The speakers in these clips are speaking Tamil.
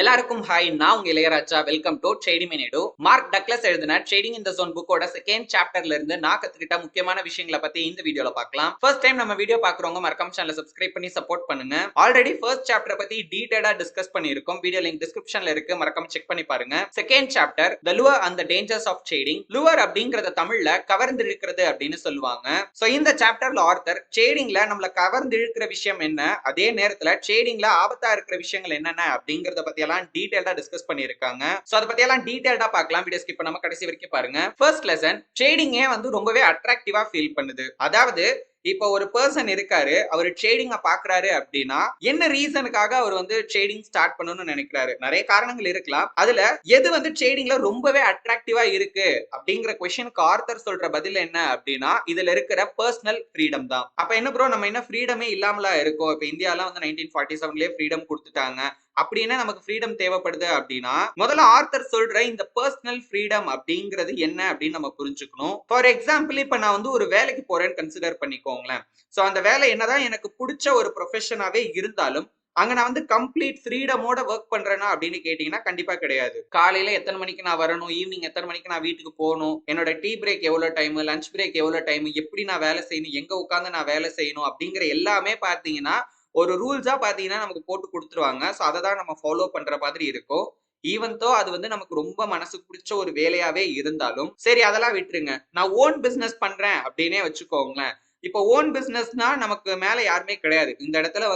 எல்லாருக்கும் ஹாய், நான் உங்க Ilaiyaraaja. Welcome to trading minute. Mark Douglas எழுதின ட்ரேடிங் இன் தி ஜோன் புக்கோட செகண்ட் சாப்டர்ல இருந்து நான் கத்துக்கிட்ட முக்கியமான விஷயங்களை பத்தி இந்த வீடியோல பார்க்கலாம். ஃபர்ஸ்ட் டைம் நம்ம வீடியோ பாக்குறவங்க மறக்காம சேனலை சப்ஸ்கிரைப் பண்ணி சப்போர்ட் பண்ணுங்க. ஆல்ரெடி ஃபர்ஸ்ட் சாப்டர் பத்தி டீடைலா டிஸ்கஸ் பண்ணியிருக்கோம். வீடியோ லிங்க் டிஸ்கிரிப்ஷன்ல இருக்கு, மறக்காம செக் பண்ணி பாருங்க. Second chapter the lure and the dangers of trading. Lure அப்படிங்கறத தமிழ்ல கவர்ந்திழுக்கிறது அப்படின்னு சொல்லுவாங்க. சோ இந்த சாப்டர்ல ஆர்த்தர் ட்ரேடிங்ல நம்மள கவர்ந்திழுக்கிற விஷயம் என்ன, அதே நேரத்துல ட்ரேடிங்ல ஆபத்தா இருக்கிற விஷயங்கள் என்னென்ன அப்படிங்கறத பத்தி எல்லாம் டீடைலா டிஸ்கஸ் பண்ணிருக்காங்க. சோ அத பத்தி எல்லாம் டீடைலா பார்க்கலாம். வீடியோ ஸ்கிப் பண்ணாம கடைசி வரைக்கும் பாருங்க. ஃபர்ஸ்ட் லெசன், ட்ரேடிங்கே ரொம்பவே அட்ராக்டிவா ஃபீல் பண்ணுது. அதாவது இப்போ ஒரு பர்சன் இருக்காரு, அவர் ட்ரேடிங்க பாக்குறாரு அப்படின்னா என்ன ரீசனுக்காக அவர் ட்ரேடிங் ஸ்டார்ட் பண்ணணும்னு நினைக்கிறாரு. நிறைய காரணங்கள் இருக்கலாம். அதுல எது ட்ரேடிங்ல ரொம்பவே அட்ராக்டிவா இருக்கு அப்படிங்கிற क्वेश्चनக்கு ஆர்த்தர் சொல்ற பதில் என்ன அப்படின்னா இதுல இருக்கிற பர்சனல் ஃப்ரீடம் தான். அப்ப என்ன ப்ரோ, நம்ம என்ன ஃப்ரீடமே இல்லாமலா இருக்கோம்? இப்ப இந்தியால 1947லயே ஃப்ரீடம் கொடுத்துட்டாங்க. அப்படின்னா நமக்கு ஃப்ரீடம் தேவைப்படுது அப்படின்னா முதல்ல ஆர்த்தர் சொல்ற இந்த பர்சனல் ஃப்ரீடம் அப்படிங்கிறது என்ன அப்படின்னு நம்ம புரிஞ்சுக்கணும். ஃபார் எக்ஸாம்பிள், இப்ப நான் ஒரு வேலைக்கு போறேன்னு கன்சிடர் பண்ணிக்கோங்களேன். சோ அந்த வேலை என்னதான் எனக்கு பிடிச்ச ஒரு ப்ரொஃபஷனாவே இருந்தாலும் அங்க நான் கம்ப்ளீட் ஃப்ரீடமோட ஒர்க் பண்றேனா அப்படின்னு கேட்டீங்கன்னா கண்டிப்பா கிடையாது. காலையில எத்தனை மணிக்கு நான் வரணும், ஈவினிங் எத்தனை மணிக்கு நான் வீட்டுக்கு போகணும், என்னோட டீ பிரேக் எவ்வளவு டைம், லஞ்ச் பிரேக் எவ்வளவு டைம், எப்படி நான் வேலை செய்யணும், எங்க உட்கார்ந்து நான் வேலை செய்யணும் அப்படிங்கிற எல்லாமே பாத்தீங்கன்னா ஒரு ரூல்ஸா பாத்தீங்கன்னா நமக்கு போட்டு கொடுத்துருவாங்க. சோ அதை தான் நம்ம ஃபாலோ பண்ற மாதிரி இருக்கும். ஈவன் தோ அது நமக்கு ரொம்ப மனசுக்கு பிடிச்ச ஒரு வேலையாவே இருந்தாலும் சரி, அதெல்லாம் விட்டுருங்க. நான் ஓன் பிசினஸ் பண்றேன் அப்படின்னே வச்சுக்கோங்களேன். இப்போ ஓன் பிசினஸ்னா நமக்கு மேல யாருமே கிடையாது. இந்த இடத்துல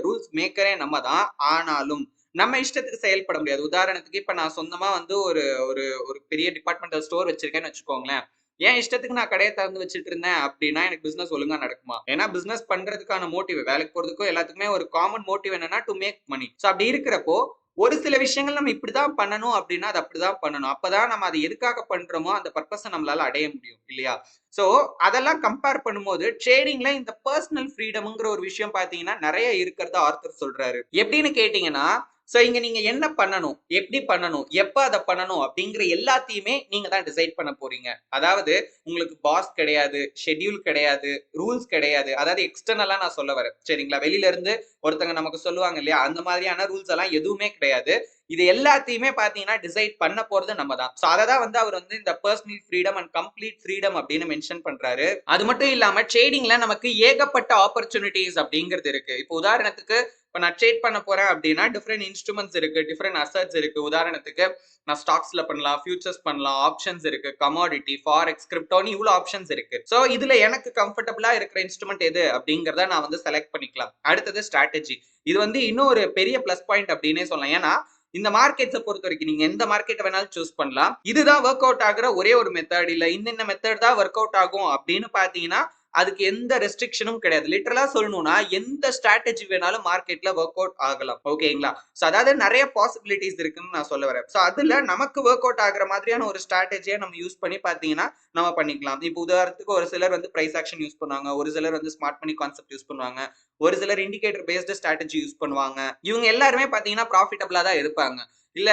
ரூல்ஸ் மேக்கரே நம்ம தான். ஆனாலும் நம்ம இஷ்டத்துக்கு செயல்பட முடியாது. உதாரணத்துக்கு இப்ப நான் சொந்தமா ஒரு ஒரு ஒரு பெரிய டிபார்ட்மெண்டல் ஸ்டோர் வச்சிருக்கேன்னு வச்சுக்கோங்களேன். என் இஷ்டத்துக்கு நான் கடையை திறந்து வச்சுட்டு இருந்தேன் அப்படின்னா எனக்கு பிசினஸ் ஒழுங்கா நடக்குமா? ஏன்னா பிசினஸ் பண்றதுக்கான மோட்டிவ், வேலைக்கு போறதுக்கும் எல்லாத்துக்குமே ஒரு காமன் மோட்டிவ் என்னன்னா டு மேக் மணி. சோ அப்படி இருக்கிறப்போ ஒரு சில விஷயங்கள் நம்ம இப்படிதான் பண்ணணும் அப்படின்னா அது அப்படிதான் பண்ணணும். அப்பதான் நம்ம அதை எதுக்காக பண்றோமோ அந்த பர்பஸை நம்மளால அடைய முடியும் இல்லையா? சோ அதெல்லாம் கம்பேர் பண்ணும்போது ட்ரேடிங்ல இந்த பர்சனல் ஃப்ரீடம்ங்கிற ஒரு விஷயம் பாத்தீங்கன்னா நிறைய இருக்கிறதா ஆர்த்தர் சொல்றாரு. எப்படின்னு கேட்டீங்கன்னா, சோ இங்க நீங்க என்ன பண்ணணும், எப்படி பண்ணணும், எப்ப அதை பண்ணணும் அப்படிங்கிற எல்லாத்தையுமே நீங்க தான் டிசைட் பண்ண போறீங்க. அதாவது உங்களுக்கு பாஸ் கிடையாது, ஷெட்யூல் கிடையாது, ரூல்ஸ் கிடையாது. அதாவது எக்ஸ்டர்னலா நான் சொல்ல வரேன், சரிங்களா? வெளியில இருந்து ஒருத்தங்க நமக்கு சொல்லுவாங்க இல்லையா, அந்த மாதிரியான ரூல்ஸ் எல்லாம் எதுவுமே கிடையாது. இது எல்லாத்தையுமே பாத்தீங்கன்னா டிசைட் பண்ண போறது நம்ம தான். சோ அததான் அவர் இந்த personal freedom and complete freedom அப்படின்னு மென்ஷன் பண்றாரு. அது மட்டும் இல்லாம ட்ரேடிங்ல நமக்கு ஏகப்பட்ட ஆப்பர்ச்சுனிட்டிஸ் அப்படிங்கிறது இருக்கு. இப்போ உதாரணத்துக்கு இப்ப நான் ட்ரேட் பண்ண போறேன் அப்படின்னா டிஃப்ரெண்ட் இன்ஸ்ட்ருமெண்ட்ஸ் இருக்கு, டிஃப்ரெண்ட் அசட்ஸ் இருக்கு. உதாரணத்துக்கு நான் ஸ்டாக்ஸ்ல பண்ணலாம், ஃபியூச்சர்ஸ் பண்ணலாம், ஆப்ஷன்ஸ் இருக்கு, கமாடிட்டி, ஃபாரெக்ஸ், கிரிப்டோன்னு இவ்வளவு ஆப்ஷன்ஸ் இருக்கு. சோ இதுல எனக்கு கம்ஃபர்டபுளா இருக்கிற இன்ஸ்ட்ருமெண்ட் எது அப்படிங்கறத நான் செலக்ட் பண்ணிக்கலாம். அடுத்தது ஸ்ட்ராட்டஜி. இது இன்னும் ஒரு பெரிய பிளஸ் பாயிண்ட் அப்படின்னே சொல்லலாம். ஏன்னா இந்த மார்க்கெட்ஸை பொறுத்த வரைக்கும் நீங்க எந்த மார்க்கெட் வேணாலும் சூஸ் பண்ணலாம். இதுதான் ஒர்க் அவுட் ஆகுற ஒரே ஒரு மெத்தட், இல்ல இந்த மெத்தட் தான் ஒர்க் அவுட் ஆகும் அப்படின்னு பாத்தீங்கன்னா அதுக்கு எந்த ரெஸ்ட்ரிக்ஷனும் கிடையாது. லிட்டரலா சொல்லணும்னா எந்த ஸ்ட்ராட்டஜி வேணாலும் மார்க்கெட்ல ஒர்க் அவுட் ஆகலாம். ஓகேங்களா? சோ அதாவது நிறைய பாசிபிலிட்டிஸ் இருக்குன்னு நான் சொல்ல வரேன். சோ அதுல நமக்கு ஒர்க் அவுட் ஆகுற மாதிரியான ஒரு ஸ்ட்ராட்டஜியை நம்ம யூஸ் பண்ணி பாத்தீங்கன்னா நம்ம பண்ணிக்கலாம். இப்போ உதாரணத்துக்கு ஒரு சிலர் பிரைஸ் ஆக்ஷன் யூஸ் பண்ணுவாங்க, ஒரு சிலர் ஸ்மார்ட் மணி கான்செப்ட் யூஸ் பண்ணுவாங்க, ஒரு சிலர் இண்டிகேட்டர் பேஸ்டு ஸ்ட்ராட்டஜி யூஸ் பண்ணுவாங்க. இவங்க எல்லாருமே பாத்தீங்கன்னா ப்ராஃபிட்டபிளா தான் இருப்பாங்க. இல்ல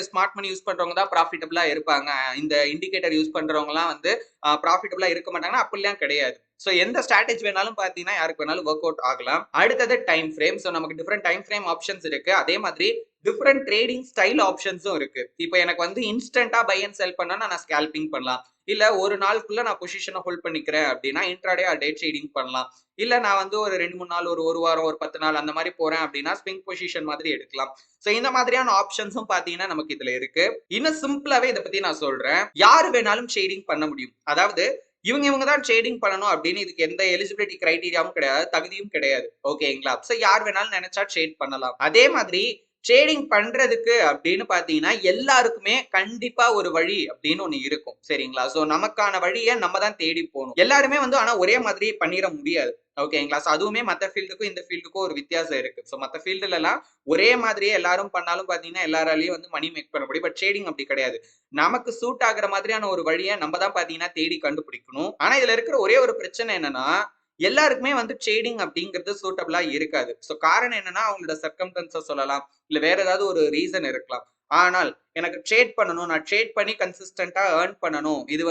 ஸ்மார்ட் மணி யூஸ் பண்றவங்க தான் ப்ராஃபிட்டபிளா இருப்பாங்க, இந்த இண்டிகேட்டர் யூஸ் பண்றவங்க எல்லாம் ப்ராஃபிட்டபிளா இருக்க மாட்டாங்கன்னா அப்படிலாம் கிடையாது. சோ எந்த ஸ்ட்ராட்டஜி வேணாலும் பாத்தீங்கன்னா யாருக்கு வேணாலும் ஒர்க் அவுட் ஆகலாம். அடுத்தது டைம் ஃப்ரேம். சோ நமக்கு டிஃபரெண்ட் டைம் ஃப்ரேம் ஆப்ஷன்ஸ் இருக்கு. அதே மாதிரி டிஃபரெண்ட் ட்ரேடிங் ஸ்டைல் ஆப்ஷன்ஸும் இருக்கு. இப்போ எனக்கு இன்ஸ்டன்டா பை அண்ட் செல் பண்ணா நான் ஸ்கேல்பிங் பண்ணலாம். இல்ல ஒரு நாளுக்குள்ள நான் பொசிஷனை ஹோல்ட் பண்ணிக்கிறேன் அப்படின்னா இன்ட்ராடே ஆர் டே ட்ரேடிங் பண்ணலாம். இல்ல நான் ஒரு 2-3 நாள், ஒரு வாரம், ஒரு 10 நாள் அந்த மாதிரி போறேன் அப்படின்னா ஸ்விங் பொசிஷன் மாதிரி எடுக்கலாம். சோ இந்த மாதிரியான ஆப்ஷன்ஸும் பாத்தீங்கன்னா நமக்கு இதுல இருக்கு. இன்னும் சிம்பிளாவே இதை பத்தி நான் சொல்றேன். யாரு வேணாலும் ட்ரேடிங் பண்ண முடியும். அதாவது இவங்க தான் ட்ரேடிங் பண்ணணும் அப்படின்னு இதுக்கு எந்த எலிஜிபிலிட்டி கிரைட்டீரியாவும் கிடையாது, தகுதியும் கிடையாது. ஓகேங்களா? சோ யார் வேணாலும் நினைச்சா ட்ரேட் பண்ணலாம். அதே மாதிரி ட்ரேடிங் பண்றதுக்கு அப்படின்னு பாத்தீங்கன்னா எல்லாருக்குமே கண்டிப்பா ஒரு வழி அப்படின்னு ஒண்ணு இருக்கும். சரிங்களா? சோ நமக்கான வழியை நம்ம தான் தேடி போகணும். எல்லாருமே ஆனா ஒரே மாதிரி பண்ணிட முடியாது. ஓகேங்களா? சோ அதுவுமே மத்த ஃபீல்டுக்கும் இந்த ஃபீல்டுக்கும் ஒரு வித்தியாசம் இருக்கு. சோ மத்த ஃபீல்டுல எல்லாம் ஒரே மாதிரியே எல்லாரும் பண்ணாலும் பாத்தீங்கன்னா எல்லாராலையும் மணி மேக் பண்ண முடியும். பட் ட்ரேடிங் அப்படி கிடையாது. நமக்கு சூட் ஆகுற மாதிரியான ஒரு வழியை நம்ம தான் பாத்தீங்கன்னா தேடி கண்டுபிடிக்கணும். ஆனா இதுல இருக்கிற ஒரே ஒரு பிரச்சனை என்னன்னா எல்லாருக்குமே ட்ரேடிங் அப்படிங்கிறது சூட்டபிளா இருக்காது. சோ காரணம் என்னன்னா அவங்களோட சர்க்கம்ஸ்டன்ஸஸ் சொல்லலாம், இல்ல வேற ஏதாவது ஒரு ரீசன் இருக்கலாம். ஆனால் எனக்கு ட்ரேட் பண்ணணும், நான் ட்ரேட் பண்ணி கன்சிஸ்டன்டா ஏர்ன் பண்ணணும், இது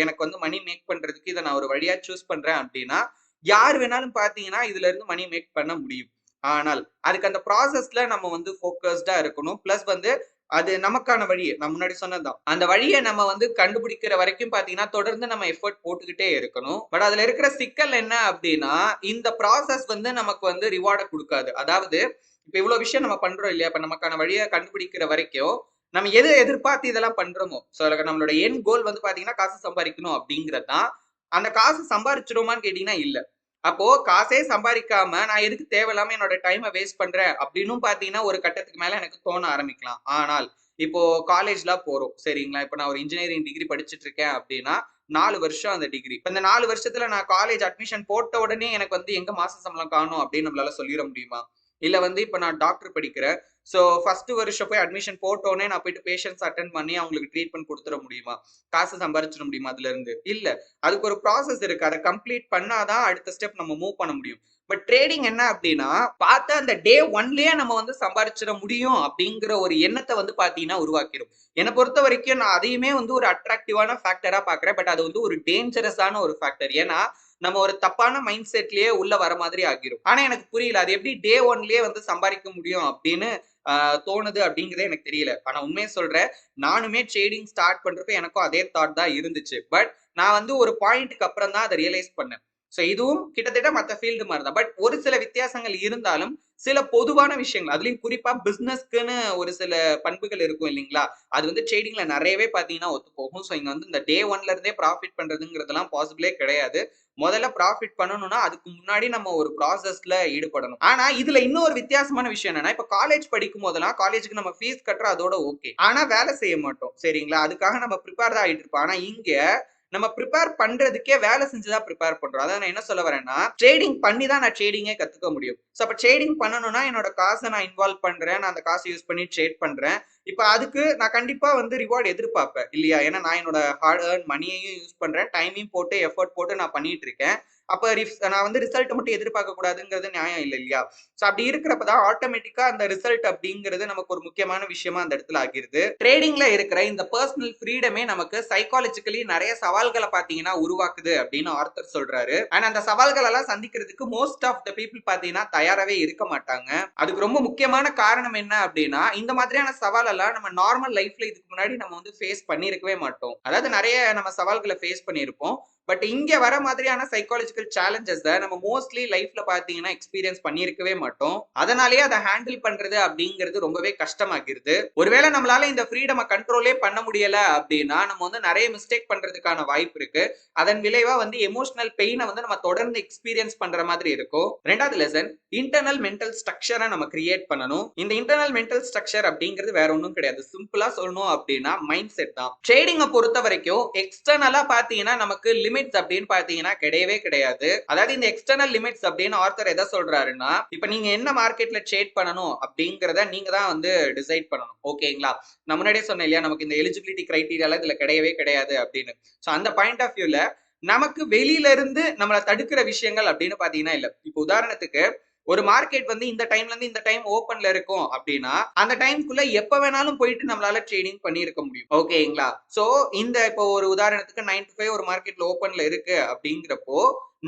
எனக்கு மணி மேக் பண்றதுக்கு இதை நான் ஒரு வழியா சூஸ் பண்றேன் அப்படின்னா யார் வேணாலும் பாத்தீங்கன்னா இதுல இருந்து மணி மேக் பண்ண முடியும். ஆனால் அதுக்கு அந்த ப்ராசஸ்ல நம்ம வந்து ஃபோக்கஸ்டா இருக்கணும். பிளஸ் வந்து அது நமக்கான வழி. நான் முன்னாடி சொன்னதுதான். அந்த வழிய நம்ம வந்து கண்டுபிடிக்கிற வரைக்கும் பார்த்தீங்கன்னா, தொடர்ந்து நம்ம எஃபோர்ட் போட்டுக்கிட்டே இருக்கணும். பட் அதுல இருக்கிற சிக்கல் என்ன அப்டின்னா, இந்த ப்ராசஸ் வந்து நமக்கு வந்து ரிவார்ட குடுக்காது. அதாவது இப்ப இவ்ளோ விஷயம் நம்ம பண்றோம் இல்லையா? இப்ப நமக்கான வழிய கண்டுபிடிக்கிற வரைக்கும், நம்ம எத எதிர்பார்த்து இதெல்லாம் பண்றோமோ, சோ நம்மளோட எண்ட் கோல் வந்து பார்த்தீங்கன்னா, காசு சம்பாரிக்கணும் அப்டிங்கிறது தான். அந்த காசு சம்பாரிச்சுருவோமான்னு கேட்டீங்கன்னா, இல்ல. அப்போ காசே சம்பாரிக்காம நான் எதுக்கு தேவையில்லாம என்னோட டைம வேஸ்ட் பண்றேன் அப்படின்னும் பார்த்தீங்கன்னா, ஒரு கட்டத்துக்கு மேல எனக்கு தோண ஆரம்பிக்கலாம். ஆனால், இப்போ காலேஜ்லாம் போறோம். சரிங்களா? இப்ப நான் ஒரு இன்ஜினியரிங் டிகிரி படிச்சுட்டு இருக்கேன் அப்படின்னா, 4 வருஷம் அந்த டிகிரி. இப்ப இந்த 4 வருஷத்துல நான் காலேஜ் அட்மிஷன் போட்ட உடனே எனக்கு வந்து எங்க மாச சம்பளம் காணும் அப்படின்னு நம்மளால சொல்லிற முடியுமா? இல்ல வந்து இப்ப நான் டாக்டர் படிக்கிறேன். சோ, ஃபர்ஸ்ட் வருஷம் போய் அட்மிஷன் போட்டோனே நான் போயிட்டு பேஷண்ட்ஸ் அட்டெண்ட் பண்ணி அவங்களுக்கு ட்ரீட்மெண்ட் குடுத்துற முடியுமா? காசு சம்பாரிச்சிட முடியுமா அதுலருந்து? இல்ல. அதுக்கு ஒரு ப்ராசஸ் இருக்கு. அத கம்ப்ளீட் பண்ணா தான் அடுத்த ஸ்டெப் நம்ம மூவ் பண்ண முடியும். பட் ட்ரேடிங் என்ன அப்டின்னா, பாத்தா அந்த டே 1லயே நம்ம வந்து சம்பாரிச்சிட முடியும் அப்டிங்கிற ஒரு எண்ணத்த வந்து பாத்தீங்கன்னா உருவாக்கிரும். என்ன பொறுத்தவரைக்கும் நான் அதையுமே வந்து ஒரு அட்ராக்டிவான ஃபேக்டரா பாக்குறேன். பட் அது வந்து ஒரு டேஞ்சரஸான ஒரு ஃபேக்டர். ஏன்னா, நம்ம ஒரு தப்பான மைண்ட் செட்லயே உள்ள வர மாதிரி ஆகிரும். ஆனா எனக்கு புரியல. அது எப்படி டே 1லயே வந்து சம்பாரிக்க முடியும் அப்டின்னு தோணுது அப்டிங்கிறதே எனக்கு தெரியல. ஆனா உண்மைய சொல்றேன். நானுமே ட்ரேடிங் ஸ்டார்ட் பண்றப்ப எனக்கும் அதே தாட் தான் இருந்துச்சு. பட் நான் வந்து ஒரு பாயிண்ட்க்கு அப்புறம் தான் அத ரியலைஸ் பண்ணேன். சோ இதுவும் கிட்டத்தட்ட மத்த ஃபீல்டு மாரி தான். பட் ஒரு சில வித்தியாசங்கள் இருந்தாலும், சில பொதுவான விஷயங்கள் அதுலயும் குறிப்பா பிசினஸ்க்குன்னு ஒரு சில பண்புகள் இருக்கும் இல்லீங்களா? அது வந்து ட்ரேடிங்ல நெறையவே பார்த்தீங்கன்னா ஒத்து போகும். சோ இங்க வந்து இந்த டே 1ல இருந்தே ப்ராஃபிட் பண்றதுங்கிறதெல்லாம் பாசிபிளே கிடையாது. முதல்ல ப்ராஃபிட் பண்ணணும்னா, அதுக்கு முன்னாடி நம்ம ஒரு ப்ராசஸ்ல ஈடுபடணும். ஆனா, இதுல இன்னொரு வித்தியாசமான விஷயம் என்னன்னா, இப்ப காலேஜ் படிக்கும்போதெல்லாம், காலேஜ்க்கு நம்ம ஃபீஸ் கட்டுறோம் அதோட ஓகே. ஆனா, வேலை செய்ய மாட்டோம். சரிங்களா? அதுக்காக நம்ம பிரிப்பேர் தான் ஆயிட்டு இருப்போம். ஆனா, இங்க நம்ம பிரிப்பேர் பண்றதுக்கே வேலை செஞ்சு தான் பிரிப்பேர் பண்றோம். அதாவது நான் என்ன சொல்ல வரேன்னா, ட்ரேடிங் பண்ணி தான் நான் ட்ரேடிங்கே கத்துக்க முடியும். சோ, அப்ப ட்ரேடிங் பண்ணணும்னா, என்னோட காச நான் இன்வால்வ் பண்றேன். நான் அந்த காச யூஸ் பண்ணி ட்ரேட் பண்றேன். இப்ப அதுக்கு நான் கண்டிப்பா வந்து ரிவார்ட் எதிர்பார்ப்பேன். இல்லையா? ஏன்னா நான் என்னோட ஹார்ட் ஏர்ன் மணியையும் யூஸ் பண்றேன். டைமையும் போட்டு, எஃபோர்ட் போட்டு நான் பண்ணிட்டு இருக்கேன். அப்ப நான் வந்து ரிசல்ட் மட்டும் எதிர்பார்க்க கூடாதுங்கிறது நியாயம் இல்ல இல்லையா? சோ அப்படி இருக்கிறப்ப தான் ஆட்டோமேட்டிக்கா அந்த ரிசல்ட் அப்படிங்கிறது நமக்கு ஒரு முக்கியமான விஷயமா அந்த இடத்துல ஆகிருது. ட்ரேடிங்ல இருக்கிற இந்த பெர்சனல் ஃப்ரீடமே நமக்கு சைக்காலஜிக்கலி நெறைய சவால்கள பார்த்தீங்கன்னா உருவாக்குது அப்படின்னு ஆர்தர் சொல்றாரு. அண்ட் அந்த சவால்கள் எல்லாம் சந்திக்கிறதுக்கு மோஸ்ட் ஆஃப் த பீப்பிள் பார்த்தீங்கன்னா தயாராவே இருக்க மாட்டாங்க. அதுக்கு ரொம்ப முக்கியமான காரணம் என்ன அப்படின்னா, இந்த மாதிரியான சவால் எல்லாம் நம்ம நார்மல் லைஃப்ல இதுக்கு முன்னாடி நம்ம வந்து ஃபேஸ் பண்ணியிருக்கவே மாட்டோம். அதாவது நெறைய நம்ம சவால்கள ஃபேஸ் பண்ணியிருப்போம். பட் இங்க வர மாதிரியான சைக்காலஜிக்கல் சேலஞ்சஸ நம்ம மோஸ்ட்லி லைஃப்ல பார்த்தீங்கன்னா எக்ஸ்பீரியன்ஸ் பண்ணியிருக்கவே மாட்டோம். அதனாலேயே அத ஹேண்டில் பண்றது அப்படிங்கிறது ரொம்பவே கஷ்டமாகிருது. ஒருவேளை நம்மளால இந்த ஃப்ரீடம கண்ட்ரோலே பண்ண முடியல அப்படின்னா, நம்ம வந்து நெறைய மிஸ்டேக் பண்றதுக்கான வாய்ப்பு இருக்கு. அதன் விளைவா வந்து எமோஷனல் பெயின வந்து நம்ம தொடர்ந்து எக்ஸ்பீரியன்ஸ் பண்ற மாதிரி இருக்கும். 2வது லெசன் இன்டர்னல் மென்டல் ஸ்ட்ரக்சர நம்ம கிரியேட் பண்ணணும். இந்த இன்டர்னல் மென்டல் ஸ்ட்ரக்சர் அப்படிங்கிறது வேற ஒண்ணும் கிடையாது. சிம்பிளா சொல்லணும் அப்படின்னா மைண்ட் செட் தான். ட்ரேடிங்க பொறுத்தவரைக்கும் எக்ஸ்டர்னலா பார்த்தீங்கன்னா நமக்கு லிமிட்ஸ் அப்படின்னு பார்த்தீங்கன்னா கிடையவே கிடையாது. அதாவது இந்த எக்ஸ்டர்னல் லிமிட்ஸ் அப்படின்னு ஆர்தர் எத சொல்றாருன்னா, இப்ப நீங்க என்ன மார்க்கெட்ல ட்ரேட் பண்ணணும் அப்படிங்கிறத நீங்க தான் வந்து டிசைட் பண்ணணும். ஓகேங்களா? நான் முன்னாடியே சொன்னேன் இல்லையா? நமக்கு இந்த எலிஜிபிலிட்டி கிரைட்டீரியாலாம் இதுல கிடையவே கிடையாது அப்படின்னு. சோ அந்த பாயிண்ட் ஆஃப் வியூல நமக்கு வெளியில இருந்து நம்மள தடுக்கிற விஷயங்கள் அப்படின்னு பார்த்தீங்கன்னா இல்ல. இப்போ உதாரணத்துக்கு ஒரு மார்க்கெட் வந்து இந்த டைம்ல இருந்து இந்த டைம் ஓப்பன்ல இருக்கும் அப்படின்னா, அந்த டைம்க்குள்ள எப்ப வேணாலும் போயிட்டு நம்மளால ட்ரேடிங் பண்ணியிருக்க முடியும். ஓகேங்களா? சோ இந்த இப்போ ஒரு உதாரணத்துக்கு 9 to 5 ஒரு மார்க்கெட்ல ஓப்பன்ல இருக்கு அப்படிங்கிறப்போ,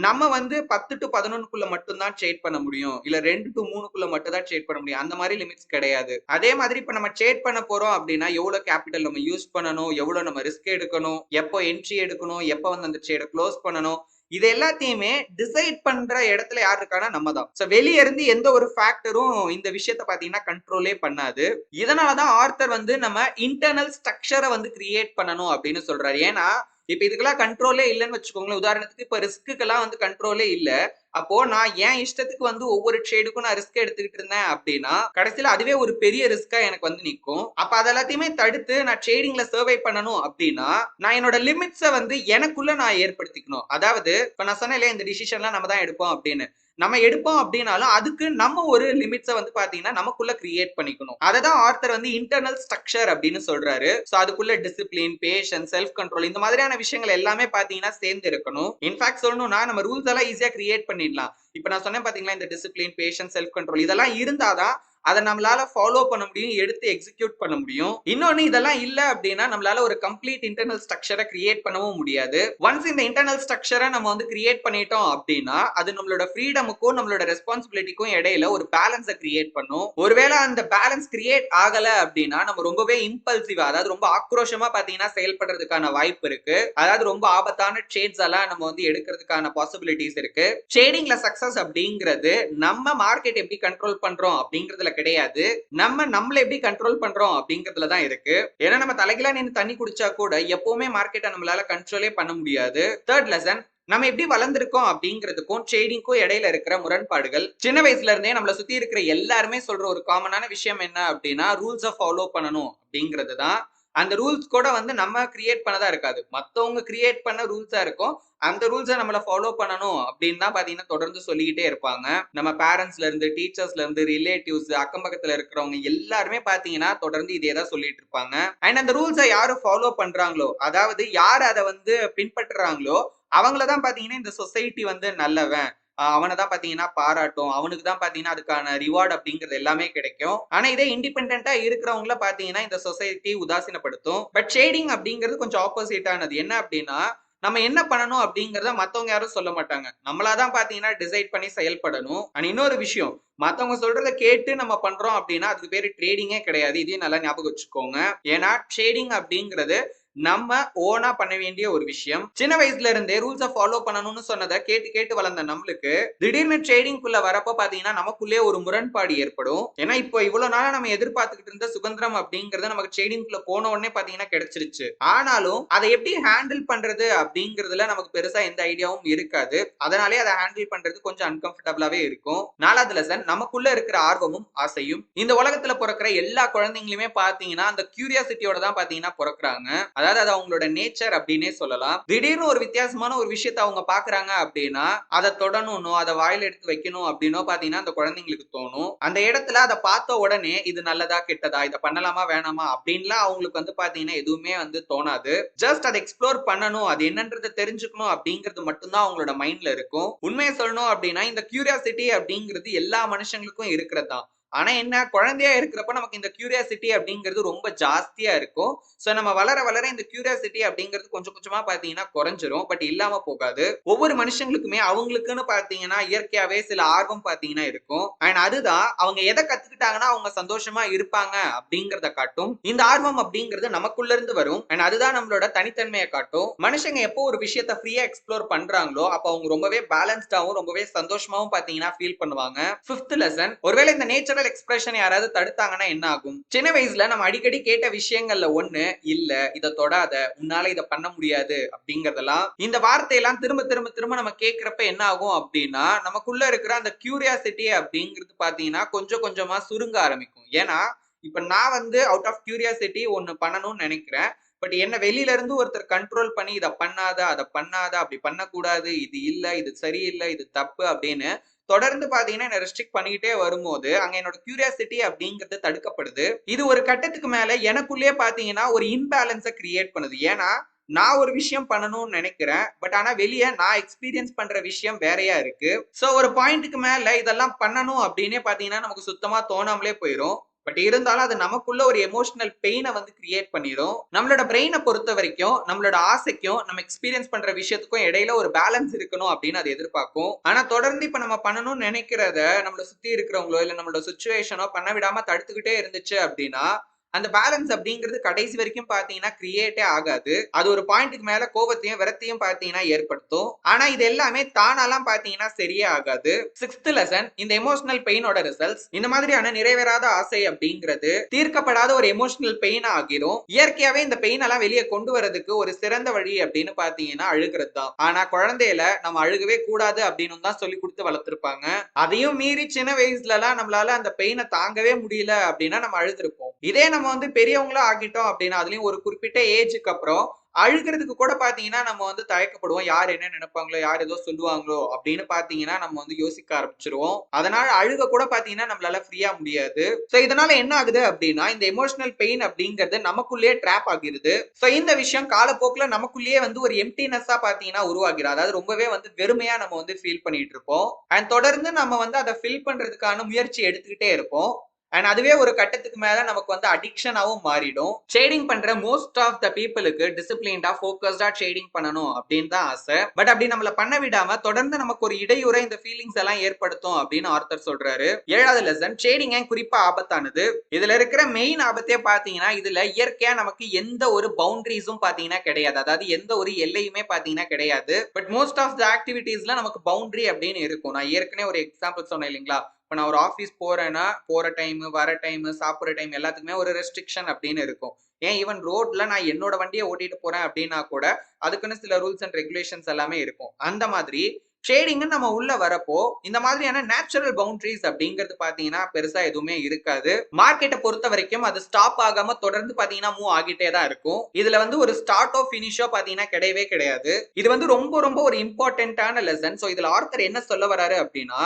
நம்ம வந்து 10 to 11க்குள்ள மட்டும் தான் ட்ரேட் பண்ண முடியும். இல்ல 2 to 3க்குள்ள மட்டும் தான் ட்ரேட் பண்ண முடியும். அந்த மாரி லிமிட்ஸ் கிடையாது. அதே மாதிரி இப்ப நம்ம ட்ரேட் பண்ண போறோம் அப்படின்னா, எவ்வளவு கேப்பிட்டல் நம்ம யூஸ் பண்ணணும்? எவ்வளவு நம்ம ரிஸ்க் எடுக்கணும்? எப்போ என்ட்ரி எடுக்கணும்? எப்ப வந்து அந்த ட்ரேட குளோஸ் பண்ணணும்? இது எல்லாத்தையுமே டிசைட் பண்ற இடத்துல யார் இருக்கான்னா நம்ம தான். சோ வெளிய இருந்து எந்த ஒரு ஃபேக்டரும் இந்த விஷயத்த பார்த்தீங்கன்னா கண்ட்ரோலே பண்ணாது. இதனால தான் ஆர்தர் வந்து நம்ம இன்டர்னல் ஸ்ட்ரக்சர வந்து கிரியேட் பண்ணணும் அப்படின்னு சொல்றாரு. ஏன்னா, இப்ப இதுக்கெல்லாம் கண்ட்ரோலே இல்லன்னு வச்சுக்கோங்களேன். உதாரணத்துக்கு இப்ப ரிஸ்க்குக்கெல்லாம் வந்து கண்ட்ரோலே இல்ல. அப்போ நான் என் இஷ்டத்துக்கு வந்து ஒவ்வொரு ட்ரேடுக்கும் நான் ரிஸ்க் எடுத்துக்கிட்டு இருந்தேன் அப்படின்னா, கடைசியில அதுவே ஒரு பெரிய ரிஸ்க்கா எனக்கு வந்து நிக்கும். அப்ப அது எல்லாத்தையுமே தடுத்து நான் ட்ரேடிங்ல சர்வை பண்ணணும் அப்படின்னா, நான் என்னோட லிமிட்ஸ வந்து எனக்குள்ள நான் ஏற்படுத்திக்கணும். அதாவது இப்ப நான் சொன்னேன் இல்லையா இந்த டிசிஷன்லாம் நம்ம தான் எடுப்போம் அப்படின்னு. நம்ம எடுப்போம் அப்படின்னாலும் அதுக்கு நம்ம ஒரு லிமிட்ஸ வந்து பாத்தீங்கன்னா நமக்குள்ள கிரியேட் பண்ணிக்கணும். அததான் ஆர்தர் வந்து இன்டர்னல் ஸ்ட்ரக்சர் அப்படின்னு சொல்றாரு. சோ அதுக்குள்ள டிசிப்ளின், பேஷன்ஸ், செல்ஃப் கண்ட்ரோல் இந்த மாதிரியான விஷயங்கள் எல்லாமே பாத்தீங்கன்னா சேர்ந்து இருக்கணும். இன்ஃபேக்ட் சொல்லணும்னா நம்ம ரூல்ஸ் எல்லாம் ஈஸியா கிரியேட் பண்ணிடலாம். இப்ப நான் சொன்னேன் பாத்தீங்களா இந்த டிசிப்ளின், பேஷன்ஸ், செல்ஃப் கண்ட்ரோல் இதெல்லாம் இருந்தாதான் அதை நம்மளால ஃபாலோ பண்ண முடியும், எடுத்து எக்ஸிக்யூட் பண்ண முடியும். இன்னொன்னு இதெல்லாம் இல்ல அப்படின்னா நம்மளால ஒரு கம்ப்ளீட் இன்டர்னல் ஸ்ட்ரக்சரை கிரியேட் பண்ணவும் முடியாது. ஒன்ஸ் இந்த இன்டர்னல் ஸ்ட்ரக்சரை நம்ம வந்து கிரியேட் பண்ணிட்டோம் அப்படின்னா அது நம்மளோட ஃப்ரீடமுக்கும் நம்மளோட ரெஸ்பான்சிபிலிட்டிக்கும் இடையில ஒரு பேலன்ஸை கிரியேட் பண்ணும். ஒருவேளை அந்த பேலன்ஸ் கிரியேட் ஆகல அப்படின்னா நம்ம ரொம்பவே இம்பல்சிவா, அதாவது ரொம்ப ஆக்ரோஷமா பாத்தீங்கன்னா செயல்படுறதுக்கான வாய்ப்பு இருக்கு. அதாவது ரொம்ப ஆபத்தான ட்ரேட்ஸ் எல்லாம் நம்ம வந்து எடுக்கிறதுக்கான பாசிபிலிட்டிஸ் இருக்கு. ட்ரேடிங்ல சக்சஸ் அப்படிங்கிறது நம்ம மார்க்கெட் எப்படி கண்ட்ரோல் பண்றோம் அப்படிங்கிறதுல கிடையாது, நம்மள எப்படி கண்ட்ரோல் பண்றோம் அப்படிங்கிறதுல தான் இருக்கு. ஏன்னா நம்ம தலைகீழா நின்று தண்ணி குடிச்சா கூட எப்பவுமே மார்க்கெட்டை நம்மளால கண்ட்ரோலே பண்ண முடியாது. தேர்ட் லெசன், நம்ம எப்படி வளர்ந்துருக்கோம் அப்படிங்கிறதுக்கும் ட்ரேடிங்க்கும் இடையில இருக்கிற முரண்பாடுகள். சின்ன வயசுல இருந்தே நம்மள சுத்தி இருக்கிற எல்லாருமே சொல்ற ஒரு காமனான விஷயம் என்ன அப்படின்னா ரூல்ஸை ஃபாலோ பண்ணணும் அப்படிங்கிறது தான். அந்த ரூல்ஸ் கூட வந்து நம்ம கிரியேட் பண்ணதா இருக்காது, மத்தவங்க கிரியேட் பண்ண ரூல்ஸா இருக்கும். அந்த ரூல்ஸை நம்மள ஃபாலோ பண்ணணும் அப்படின்னு தான் பாத்தீங்கன்னா தொடர்ந்து சொல்லிக்கிட்டே இருப்பாங்க. நம்ம பேரண்ட்ஸ்ல இருந்து, டீச்சர்ஸ்ல இருந்து, ரிலேட்டிவ்ஸ், அக்கம் பக்கத்துல இருக்கிறவங்க எல்லாருமே பாத்தீங்கன்னா தொடர்ந்து இதே தான் சொல்லிட்டு இருப்பாங்க. அண்ட் அந்த ரூல்ஸை யாரு ஃபாலோ பண்றாங்களோ, அதாவது யார் அதை வந்து பின்பற்றுறாங்களோ அவங்களதான் பாத்தீங்கன்னா இந்த சொசைட்டி வந்து நல்லவன், அவனை தான் பாத்தீங்கன்னா பாராட்டும், அவனுக்கு தான் பாத்தீங்கன்னா அதுக்கான ரிவார்டு அப்படிங்கிறது எல்லாமே கிடைக்கும். ஆனா இதே இண்டிபெண்டா இருக்கிறவங்கள பாத்தீங்கன்னா இந்த சொசைட்டி உதாசீனப்படுத்தும். பட் ட்ரேடிங் அப்படிங்கிறது கொஞ்சம் ஆப்போசிட் ஆனது. என்ன அப்படின்னா நம்ம என்ன பண்ணணும் அப்படிங்கறத மத்தவங்க யாரும் சொல்ல மாட்டாங்க, நம்மளாதான் பாத்தீங்கன்னா டிசைட் பண்ணி செயல்படணும். அண்ட் இன்னொரு விஷயம், மத்தவங்க சொல்றத கேட்டு நம்ம பண்றோம் அப்படின்னா அதுக்கு பேரு ட்ரேடிங்கே கிடையாது. இதையும் நல்லா ஞாபகம் வச்சுக்கோங்க. ஏன்னா ட்ரேடிங் அப்படிங்கிறது நம்ம ஓனா பண்ண வேண்டிய ஒரு விஷயம். சின்ன வயசுல இருந்தே ரூல்ஸை ஃபாலோ பண்ணணும்னு சொன்னதை கேட்டு கேட்டு வளர்ந்த நம்மளுக்கு திடீர்னு ட்ரேடிங்குள்ள வரப்போ பாத்தீங்கன்னா நமக்குள்ளே ஒரு முரண்பாடு ஏற்படும். ஏன்னா இப்போ இவ்வளவு நாளா நம்ம எதிர்பார்த்துக்கிட்டு இருந்த சுதந்திரம் அப்படிங்கறது நமக்கு ட்ரேடிங்குள்ள போன உடனே பாத்தீங்கன்னா கிடைச்சிருச்சு. ஆனாலும் அதை எப்படி ஹேண்டில் பண்றது அப்படிங்கறதுல நமக்கு பெருசா எந்த ஐடியாவும் இருக்காது. அதனாலே அதை ஹேண்டில் பண்றது கொஞ்சம் அன்கம்ஃபர்டபுளாவே இருக்கும். நாலாவது லெசன், நமக்குள்ள இருக்கிற ஆர்வமும் ஆசையும். இந்த உலகத்துல பிறக்கிற எல்லா குழந்தைங்களுமே பாத்தீங்கன்னா அந்த கியூரியாசிட்டியோட தான் பாத்தீங்கன்னா பிறக்கிறாங்க. அதாவது அது அவங்களோட நேச்சர் அப்படின்னே சொல்லலாம். திடீர்னு ஒரு வித்தியாசமான ஒரு விஷயத்தை அவங்க பாக்குறாங்க அப்படின்னா அதை தொடணும்னோ அதை வாயில எடுத்து வைக்கணும் அப்படின்னோ பாத்தீங்கன்னா அந்த குழந்தைங்களுக்கு தோணும். அந்த இடத்துல அதை பார்த்த உடனே இது நல்லதா கெட்டதா, இதை பண்ணலாமா வேணாமா அப்படின்லாம் அவங்களுக்கு வந்து பாத்தீங்கன்னா எதுவுமே வந்து தோணாது. ஜஸ்ட் அதை எக்ஸ்ப்ளோர் பண்ணணும், அது என்னன்றதை தெரிஞ்சுக்கணும் அப்படிங்கிறது மட்டும்தான் அவங்களோட மைண்ட்ல இருக்கும். உண்மையை சொல்லணும் அப்படின்னா இந்த கியூரியாசிட்டி அப்படிங்கிறது எல்லா மனுஷங்களுக்கும் இருக்கிறது தான். ஆனா என்ன, குழந்தையா இருக்கிறப்ப நமக்கு இந்த கியூரியாசிட்டி அப்படிங்கிறது ரொம்ப ஜாஸ்தியா இருக்கும். சோ நம்ம வளர வளர இந்த கியூரியாசிட்டி அப்படிங்கிறது கொஞ்சம் கொஞ்சமா பாத்தீங்கன்னா குறைஞ்சிரும். பட் இல்லாம போகாது. ஒவ்வொரு மனுஷங்களுக்குமே அவங்களுக்குன்னு பாத்தீங்கன்னா இயற்கையாவே சில ஆர்வம் பாத்தீங்கன்னா இருக்கும். அண்ட் அதுதான் அவங்க எதை கத்துக்கிட்டாங்கன்னா அவங்க சந்தோஷமா இருப்பாங்க அப்படிங்கறத காட்டும். இந்த ஆர்வம் அப்படிங்கிறது நமக்குள்ள இருந்து வரும். அண்ட் அதுதான் நம்மளோட தனித்தன்மையை காட்டும். மனுஷங்க எப்போ ஒரு விஷயத்தை ஃப்ரீயா எக்ஸ்ப்ளோர் பண்றாங்களோ அப்ப அவங்க ரொம்பவே பேலன்ஸ்டாவும் ரொம்பவே சந்தோஷமாவும் பாத்தீங்கன்னா ஃபீல் பண்ணுவாங்க. ஃபிஃப்த் லெசன், ஒருவேளை இந்த நேச்சரல் எக்ஸ்பிரஷன் யாராவது தடுத்தாங்கன்னா என்ன ஆகும்? சின்ன வயசுல நம்ம அடிக்கடி கேட்ட விஷயங்கள்ல ஒண்ணு, இல்ல இத தொடாத, உன்னால இத பண்ண முடியாது அப்படிங்கறதெல்லாம், இந்த வார்த்தையெல்லாம் திரும்ப திரும்ப திரும்ப நம்ம கேட்கிறப்ப என்ன ஆகும் அப்படின்னா நமக்குள்ள இருக்கிற அந்த கியூரியாசிட்டி அப்படிங்கிறது பாத்தீங்கன்னா கொஞ்சம் கொஞ்சமா சுருங்க ஆரம்பிக்கும். ஏன்னா இப்ப நான் வந்து அவுட் ஆஃப் கியூரியாசிட்டி ஒண்ணு பண்ணணும்னு நினைக்கிறேன். பட் என்ன வெளியில இருந்து ஒருத்தர் கண்ட்ரோல் பண்ணி இதை பண்ணாத, அதை பண்ணாத, அப்படி பண்ணக்கூடாது, இது இல்ல, இது சரியில்லை, இது தப்பு அப்படின்னு தொடர்ந்து பாத்தீங்கன்னா என்ன ரெஸ்ட்ரிக்ட் பண்ணிக்கிட்டே வரும்போது அங்க என்னோட கியூரியாசிட்டி அப்படிங்கிறது தடுக்கப்படுது. இது ஒரு கட்டத்துக்கு மேல எனக்குள்ளேயே பாத்தீங்கன்னா ஒரு இன்பேலன்ஸை கிரியேட் பண்ணுது. ஏன்னா நான் ஒரு விஷயம் பண்ணணும்னு நினைக்கிறேன், பட் ஆனா வெளியே நான் எக்ஸ்பீரியன்ஸ் பண்ற விஷயம் வேறையா இருக்கு. சோ ஒரு பாயிண்ட்டுக்கு மேல இதெல்லாம் பண்ணணும் அப்படின்னே பாத்தீங்கன்னா நமக்கு சுத்தமா தோணாமலே போயிரும். பட் இருந்தாலும் அது நமக்குள்ள ஒரு எமோஷனல் பெயினை வந்து கிரியேட் பண்ணிடும். நம்மளோட பிரெயினை பொறுத்த வரைக்கும் நம்மளோட ஆசைக்கும் நம்ம எக்ஸ்பீரியன்ஸ் பண்ற விஷயத்துக்கும் இடையில ஒரு பேலன்ஸ் இருக்கணும் அப்படின்னு அது எதிர்பார்க்கும். ஆனா தொடர்ந்து இப்ப நம்ம பண்ணணும்னு நினைக்கிறத நம்மள சுத்தி இருக்கிறவங்களோ இல்ல நம்மளோட சுச்சுவேஷனோ பண்ண விடாம தடுத்துக்கிட்டே இருந்துச்சு அப்படின்னா அந்த பேலன்ஸ் அப்படிங்கிறது கடைசி வரைக்கும் பாத்தீங்கன்னா கிரியேட்டே ஆகாது. அது ஒரு பாயிண்ட்டுக்கு மேல கோபத்தையும் விரத்தையும் பாத்தீங்கன்னா ஏற்படுத்தும். ஆனா இது எல்லாமே தானாலாம் பாத்தீங்கன்னா சரியே ஆகாது. சிக்ஸ்த் லெசன், இந்த எமோஷனல் பெயினோட ரிசல்ட்ஸ். இந்த மாதிரியான நிறைவேறாத ஆசை அப்படிங்கிறது தீர்க்கப்படாத ஒரு எமோஷனல் பெயின் ஆகிரும். இயற்கையாவே இந்த பெயின் எல்லாம் வெளியே கொண்டு வரதுக்கு ஒரு சிறந்த வழி அப்படின்னு பாத்தீங்கன்னா அழுகிறது தான். ஆனா குழந்தையில நம்ம அழுகவே கூடாது அப்படின்னு தான் சொல்லி கொடுத்து வளர்த்திருப்பாங்க. அதையும் மீறி சின்ன வயசுல எல்லாம் நம்மளால அந்த பெயினை தாங்கவே முடியல அப்படின்னா நம்ம அழுதுருப்போம். இதே நம்ம வந்து பெரியவங்களா ஆகிட்டோம் அப்படின்னா அதுலயும் ஒரு குறிப்பிட்ட ஏஜுக்கு அப்புறம் அழுகிறதுக்கு கூட பாத்தீங்கன்னா நம்ம வந்து தயக்கப்படுவோம். யார் என்ன நினைப்பாங்களோ, யார் ஏதோ சொல்லுவாங்களோ அப்படின்னு பாத்தீங்கன்னா நம்ம வந்து யோசிக்க ஆரம்பிச்சிருவோம். அதனால அழுக கூட பாத்தீங்கன்னா நம்மளால ஃப்ரீயா முடியாது. சோ இதனால என்ன ஆகுது அப்படின்னா இந்த எமோஷனல் பெயின் அப்படிங்கிறது நமக்குள்ளேயே ட்ராப் ஆகிருது. சோ இந்த விஷயம் காலப்போக்குல நமக்குள்ளேயே வந்து ஒரு எம்டினஸா பாத்தீங்கன்னா உருவாகிறது. அதாவது ரொம்பவே வந்து வெறுமையா நம்ம வந்து ஃபீல் பண்ணிட்டு இருப்போம். அண்ட் தொடர்ந்து நம்ம வந்து அதை ஃபில் பண்றதுக்கான முயற்சி எடுத்துக்கிட்டே இருப்போம். அண்ட் அதுவே ஒரு கட்டத்துக்கு மேல நமக்கு வந்து அடிக்ஷனாவும் மாறிடும். ட்ரேடிங் பண்ற மோஸ்ட் ஆஃப் த பீப்புளுக்கு டிசிப்ளின்டா ஃபோக்கஸ்டா ட்ரேடிங் பண்ணணும் அப்படின்னு தான் ஆசை. பட் அப்படி நம்மள பண்ண விடாம தொடர்ந்து நமக்கு ஒரு இடையூறை இந்த ஃபீலிங்ஸ் எல்லாம் ஏற்படுத்தும் அப்படின்னு ஆர்த்தர் சொல்றாரு. 7வது லெசன், ட்ரேடிங் ஏன் குறிப்பா ஆபத்தானது. இதுல இருக்கிற மெயின் ஆபத்தே பாத்தீங்கன்னா இதுல இயற்கையா நமக்கு எந்த ஒரு பவுண்டரிஸும் பாத்தீங்கன்னா கிடையாது. அதாவது எந்த ஒரு எல்லையுமே பாத்தீங்கன்னா கிடையாது. பட் மோஸ்ட் ஆஃப் த ஆக்டிவிட்டீஸ்ல நமக்கு பவுண்டரி அப்படின்னு இருக்கும். நான் ஏற்கனவே ஒரு எக்ஸாம்பிள் சொன்னேன் இல்லைங்களா. இப்போ நான் ஒரு ஆஃபீஸ் போறேன்னா போற டைம், வர டைம், சாப்பிட்ற டைம் எல்லாத்துக்குமே ஒரு ரெஸ்ட்ரிக்ஷன் அப்படின்னு இருக்கும். ஏன் ஈவன் ரோட்ல நான் என்னோட வண்டியை ஓட்டிட்டு போறேன் அப்படின்னா கூட அதுக்குன்னு சில ரூல்ஸ் அண்ட் ரெகுலேஷன்ஸ் எல்லாமே இருக்கும். அந்த மாதிரி ட்ரேடிங் நம்ம உள்ள வரப்போ இந்த மாதிரியான நேச்சுரல் பவுண்டரிஸ் அப்படிங்கிறது பாத்தீங்கன்னா பெருசா எதுவுமே இருக்காது. மார்க்கெட்டை பொறுத்த வரைக்கும் அது ஸ்டாப் ஆகாம தொடர்ந்து பாத்தீங்கன்னா மூவ் ஆகிட்டே தான் இருக்கும். இதுல வந்து ஒரு ஸ்டார்ட் ஆஃப் பினிஷோ பாத்தீங்கன்னா கிடையவே கிடையாது. இது வந்து ரொம்ப ரொம்ப ஒரு இம்பார்ட்டன்டான லெசன். ஸோ இதுல ஆர்த்தர் என்ன சொல்ல வராரு அப்படின்னா,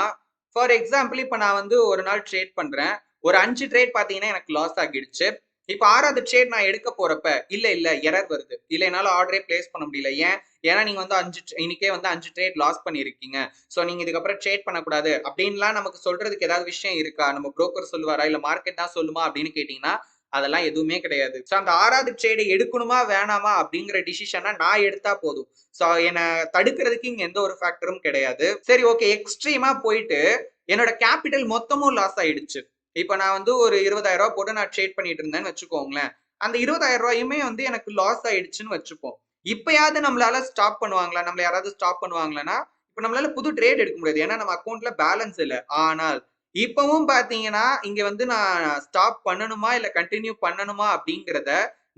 ஃபார் எக்ஸாம்பிள் இப்ப நான் வந்து ஒரு நாள் ட்ரேட் பண்றேன். ஒரு 5 ட்ரேட் பாத்தீங்கன்னா எனக்கு லாஸ் ஆகிடுச்சு. இப்ப 6வது ட்ரேட் நான் எடுக்க போறப்ப இல்ல எரர் வருது. இல்ல என்னால ஆர்டரே பிளேஸ் பண்ண முடியல. ஏன்? ஏன்னா நீங்க வந்து 5 இன்னைக்கே வந்து 5 ட்ரேட் லாஸ் பண்ணிருக்கீங்க. சோ நீங்க இதுக்கப்புறம் ட்ரேட் பண்ணக்கூடாது அப்படின்லாம் நமக்கு சொல்றதுக்கு ஏதாவது விஷயம் இருக்கா? நம்ம புரோக்கர் சொல்லுவாரா? இல்ல மார்க்கெட் தான் சொல்லுமா அப்படின்னு கேட்டீங்கன்னா அதெல்லாம் எதுவுமே கிடையாது. சோ அந்த 6வது ட்ரேடை எடுக்கணுமா வேணாமா அப்படிங்கிற டிசிஷனை நான் எடுத்தா போதும். சோ என்ன தடுக்கிறதுக்கு இங்க எந்த ஒரு ஃபேக்டரும் கிடையாது. சரி ஓகே, எக்ஸ்ட்ரீமா போயிட்டு என்னோட கேபிட்டல் மொத்தமும் லாஸ் ஆயிடுச்சு. இப்ப நான் வந்து ஒரு 20,000 போட்டு நான் ட்ரேட் பண்ணிட்டு இருந்தேன்னு வச்சுக்கோங்களேன். அந்த 20,000 வந்து எனக்கு லாஸ் ஆயிடுச்சுன்னு வச்சுப்போம். இப்பயாவது நம்மளால ஸ்டாப் பண்ணுவாங்களா? நம்மள யாராவது ஸ்டாப் பண்ணுவாங்களான்னா, இப்ப நம்மளால புது ட்ரேட் எடுக்க முடியாது. ஏன்னா நம்ம அக்கவுண்ட்ல பேலன்ஸ் இல்ல. ஆனால் இப்பவும் பாத்தீங்கன்னா, இங்க வந்து நான் ஸ்டாப் பண்ணணுமா? இல்ல கன்டின்யூ பண்ணணுமா? அப்படிங்கிறத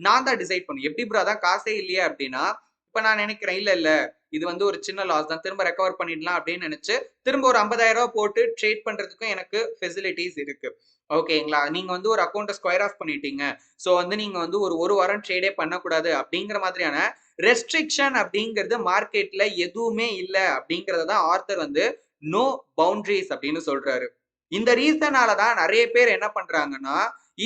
நான் தான் டிசைட் பண்ணணும். எப்படி ப்ரோ அதான் காசே இல்லையே அப்படின்னா, இப்ப நான் நினைக்கிறேன், இல்ல இது வந்து ஒரு சின்ன லாஸ் தான். திரும்ப ரெக்கவர் பண்ணிடலாம் அப்படின்னு நினைச்சு, திரும்ப ஒரு 50,000 போட்டு ட்ரேட் பண்றதுக்கும் எனக்கு ஃபெசிலிட்டீஸ் இருக்கு. ஓகேங்களா? நீங்க வந்து ஒரு அக்கவுண்ட்ட ஸ்கொயர் ஆஃப் பண்ணிட்டீங்க. சோ வந்து நீங்க வந்து ஒரு வாரம் ட்ரேடே பண்ணக்கூடாது அப்படிங்கிற மாதிரியான ரெஸ்ட்ரிக்ஷன் அப்படிங்கிறது மார்க்கெட்ல எதுவுமே இல்ல அப்படிங்கிறத தான் ஆர்த்தர் வந்து நோ பவுண்டரிஸ் அப்படின்னு சொல்றாரு. இந்த ரீசனால தான் நெறைய பேர் என்ன பண்றாங்கன்னா,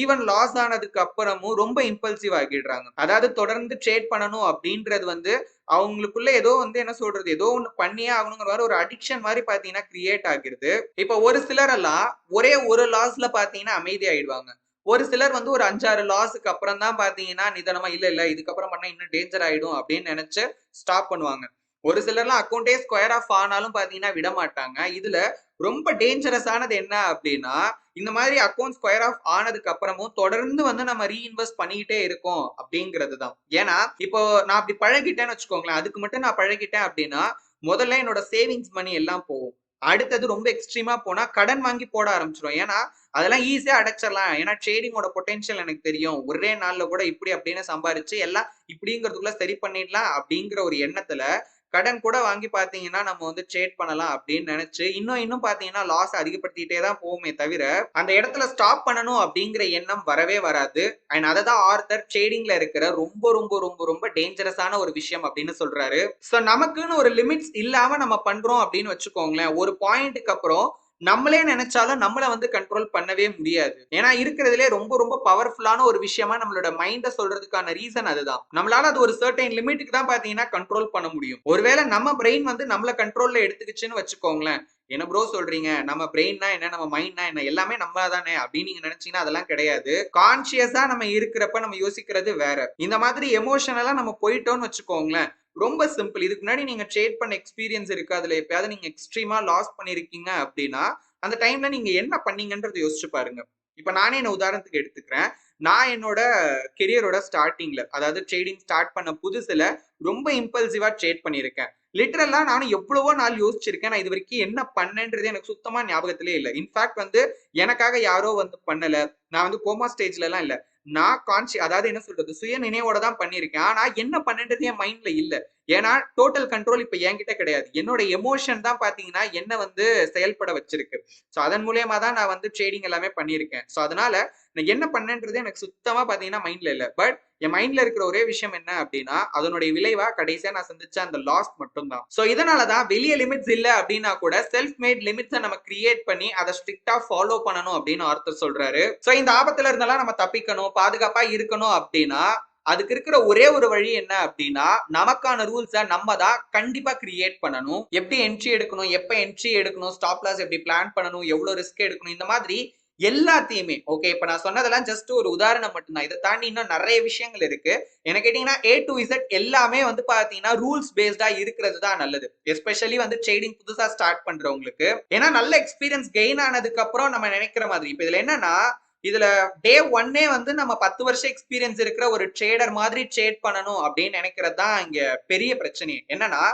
ஈவன் லாஸ் ஆனதுக்கு அப்புறமும் ரொம்ப இம்பல்சிவ் ஆகிடுறாங்க. அதாவது தொடர்ந்து ட்ரேட் பண்ணணும் அப்படின்றது வந்து அவங்களுக்குள்ள ஏதோ வந்து என்ன சொல்றது, ஏதோ ஒண்ணு பண்ணியே ஆகணுங்கிற மாரி ஒரு அடிக்ஷன் மாரி பார்த்தீங்கன்னா கிரியேட் ஆகிருது. இப்ப ஒரு சிலரெல்லாம் ஒரே ஒரு லாஸ்ல பார்த்தீங்கன்னா அமைதியாயிடுவாங்க. ஒரு சிலர் வந்து ஒரு 5, 6 லாஸ்க்கு அப்புறம் தான் பார்த்தீங்கன்னா நிதானமா இல்ல இதுக்கப்புறம் பண்ணா இன்னும் டேஞ்சர் ஆயிடும் அப்படின்னு நெனச்சு ஸ்டாப் பண்ணுவாங்க. ஒரு சிலர்லாம் அக்கவுண்டே ஸ்கொயர் ஆஃப் ஆனாலும் பார்த்தீங்கன்னா விடமாட்டாங்க. இதுல ரொம்ப டேஞ்சரஸ் ஆனது என்ன அப்படின்னா, இந்த மாதிரி அக்கவுண்ட் ஸ்கொயர் ஆஃப் ஆனதுக்கு அப்புறமும் தொடர்ந்து வந்து நம்ம ரீஇன்வெஸ்ட் பண்ணிக்கிட்டே இருக்கோம் அப்படிங்கிறது தான். ஏன்னா, இப்போ நான் அப்படி பழகிட்டேன்னு வச்சுக்கோங்களேன். அதுக்கு மட்டும் நான் பழகிட்டேன் அப்படின்னா, முதல்ல என்னோட சேவிங்ஸ் மணி எல்லாம் போகும். அடுத்தது ரொம்ப எக்ஸ்ட்ரீமா போனா கடன் வாங்கி போட ஆரம்பிச்சுருவேன். ஏன்னா, அதெல்லாம் ஈஸியா அடைச்சிடலாம். ஏன்னா ட்ரேடிங்கோட பொட்டன்ஷியல் எனக்கு தெரியும். ஒரே நாள்ல கூட இப்படி அப்படின்னு சம்பாரிச்சு எல்லாம் இப்படிங்கிறதுக்குள்ள சரி பண்ணிடலாம் அப்படிங்கிற ஒரு எண்ணத்துல கடன் கூட வாங்கி பார்த்தீங்கன்னா, நம்ம வந்து ட்ரேட் பண்ணலாம் அப்படின்னு நெனச்சு, இன்னும் பார்த்தீங்கன்னா, லாஸ் அதிகப்படுத்திட்டே தான் போவோமே தவிர, அந்த இடத்துல ஸ்டாப் பண்ணணும் அப்படிங்கிற எண்ணம் வரவே வராது. அண்ட் அத தான் ஆர்த்தர் ட்ரேடிங்ல இருக்கிற ரொம்ப டேஞ்சரஸான ஒரு விஷயம் அப்படின்னு சொல்றாரு. சோ நமக்குன்னு ஒரு லிமிட்ஸ் இல்லாம நம்ம பண்றோம் அப்படின்னு வச்சுக்கோங்களேன். ஒரு பாயிண்ட்க்கு அப்புறம் நம்மளே நெனச்சாலும் நம்மள வந்து கண்ட்ரோல் பண்ணவே முடியாது. ஏன்னா இருக்கிறதுலயே ரொம்ப பவர்ஃபுல்லான ஒரு விஷயமா நம்மளோட மைண்ட சொல்றதுக்கான ரீசன் அதுதான். நம்மளால அது ஒரு சர்டைன் லிமிட்டுக்கு தான் பார்த்தீங்கன்னா கண்ட்ரோல் பண்ண முடியும். ஒருவேளை நம்ம பிரெயின் வந்து நம்மள கண்ட்ரோல்ல எடுத்துக்கிச்சுன்னு வச்சுக்கோங்களேன். என்ன ப்ரோ சொல்றீங்க? நம்ம பிரெயின்னா என்ன? நம்ம மைண்ட்னா என்ன? எல்லாமே நம்ம தானே அப்படின்னு நீங்க நினைச்சீங்கன்னா அதெல்லாம் கிடையாது. கான்ஷியஸா நம்ம இருக்கிறப்ப நம்ம யோசிக்கிறது வேற. இந்த மாதிரி எமோஷனலா நம்ம போயிட்டோம்னு வச்சுக்கோங்களேன். ரொம்ப சிம்பிள். இதுக்கு முன்னாடி நீங்க ட்ரேட் பண்ண எக்ஸ்பீரியன்ஸ் இருக்கு. அதுல எப்பயாவது நீங்க எக்ஸ்ட்ரீமா லாஸ் பண்ணியிருக்கீங்க அப்படின்னா, அந்த டைம்ல நீங்க என்ன பண்ணீங்கன்றத யோசிச்சு பாருங்க. இப்ப நானே என்ன உதாரணத்துக்கு எடுத்துக்கிறேன். நான் என்னோட கெரியரோட ஸ்டார்ட்டிங்ல அதாவது ட்ரேடிங் ஸ்டார்ட் பண்ண புதுசுல ரொம்ப இம்பல்சிவா ட்ரேட் பண்ணியிருக்கேன். லிட்டரலா நானும் எவ்வளவோ நாள் யோசிச்சிருக்கேன். நான் இதுவரைக்கும் என்ன பண்ணேன்றது எனக்கு சுத்தமா ஞாபகத்திலே இல்ல. இன்ஃபாக்ட் வந்து எனக்காக யாரோ வந்து பண்ணல. நான் வந்து கோமா ஸ்டேஜ்லலாம் இல்ல. நான் அதாவது என்ன சொல்றது? சுய நினைவோட தான் பண்ணியிருக்கேன். ஆனா என்ன பண்ணேன்றது என் மைண்ட்ல இல்ல. ஏன்னா டோட்டல் கண்ட்ரோல் இப்ப என்கிட்ட கிடையாது. என்னோட எமோஷன் தான் பார்த்தீங்கன்னா, என்ன வந்து செயல்பட வச்சிருக்கு. சோ அதன் மூலியமா தான் நான் வந்து ட்ரேடிங் எல்லாமே பண்ணியிருக்கேன். சோ அதனால நான் என்ன பண்ணேன்றது எனக்கு சுத்தமா பார்த்தீங்கன்னா மைண்ட்ல இல்ல. பட் என் மைண்ட்ல இருக்கிற ஒரே விஷயம் என்ன அப்படின்னா, அதனுடைய விளைவா கடைசியா நான் சந்திச்ச அந்த லாஸ் மட்டும் தான். சோ இதனால தான் வெளிய லிமிட்ஸ் இல்ல அப்படின்னா கூட செல்ஃப் மேட் லிமிட்ஸ நம்ம கிரியேட் பண்ணி அத ஸ்ட்ரிக்ட்டா ஃபாலோ பண்ணணும் அப்படின்னு ஆர்த்தர் சொல்றாரு. சோ இந்த ஆபத்துல இருந்தெல்லாம் நம்ம தப்பிக்கணும், பாதுகாப்பா இருக்கணும் அப்படின்னா, அதுக்கு இருக்கிற ஒரே ஒரு வழி என்ன அப்படின்னா, நமக்கான ரூல்ஸ நம்ம தான் கண்டிப்பா கிரியேட் பண்ணணும். எப்படி என்ட்ரி எடுக்கணும், எப்ப என்ட்ரி எடுக்கணும், ஸ்டாப் லாஸ் எப்படி பிளான் பண்ணணும், எவ்வளவு ரிஸ்க் எடுக்கணும், இந்த மாதிரி எல்லாத்தையுமே. ஓகே, இப்ப நான் சொன்னதெல்லாம் ஜஸ்ட் ஒரு உதாரணம் மட்டும்தான். இத தாண்டி இன்னும் நெறைய விஷயங்கள் இருக்கு. என்ன கேட்டீங்கன்னா A to Z எல்லாமே வந்து பாத்தீங்கன்னா ரூல்ஸ் பேஸ்டா இருக்கிறது தான் நல்லது. எஸ்பெஷலி வந்து ட்ரேடிங் புதுசா ஸ்டார்ட் பண்றவங்களுக்கு. ஏன்னா நல்ல எக்ஸ்பீரியன்ஸ் கெயின் ஆனதுக்கு அப்புறம் நம்ம நினைக்கிற மாதிரி. இப்ப இதுல என்னன்னா, இதுல டே 1 வந்து நம்ம 10 வருஷம் எக்ஸ்பீரியன்ஸ் இருக்கிற ஒரு ட்ரேடர் மாதிரி ட்ரேட் பண்ணணும் அப்படின்னு நினைக்கிறது தான் இங்க பெரிய பிரச்சனையே. என்னன்னா,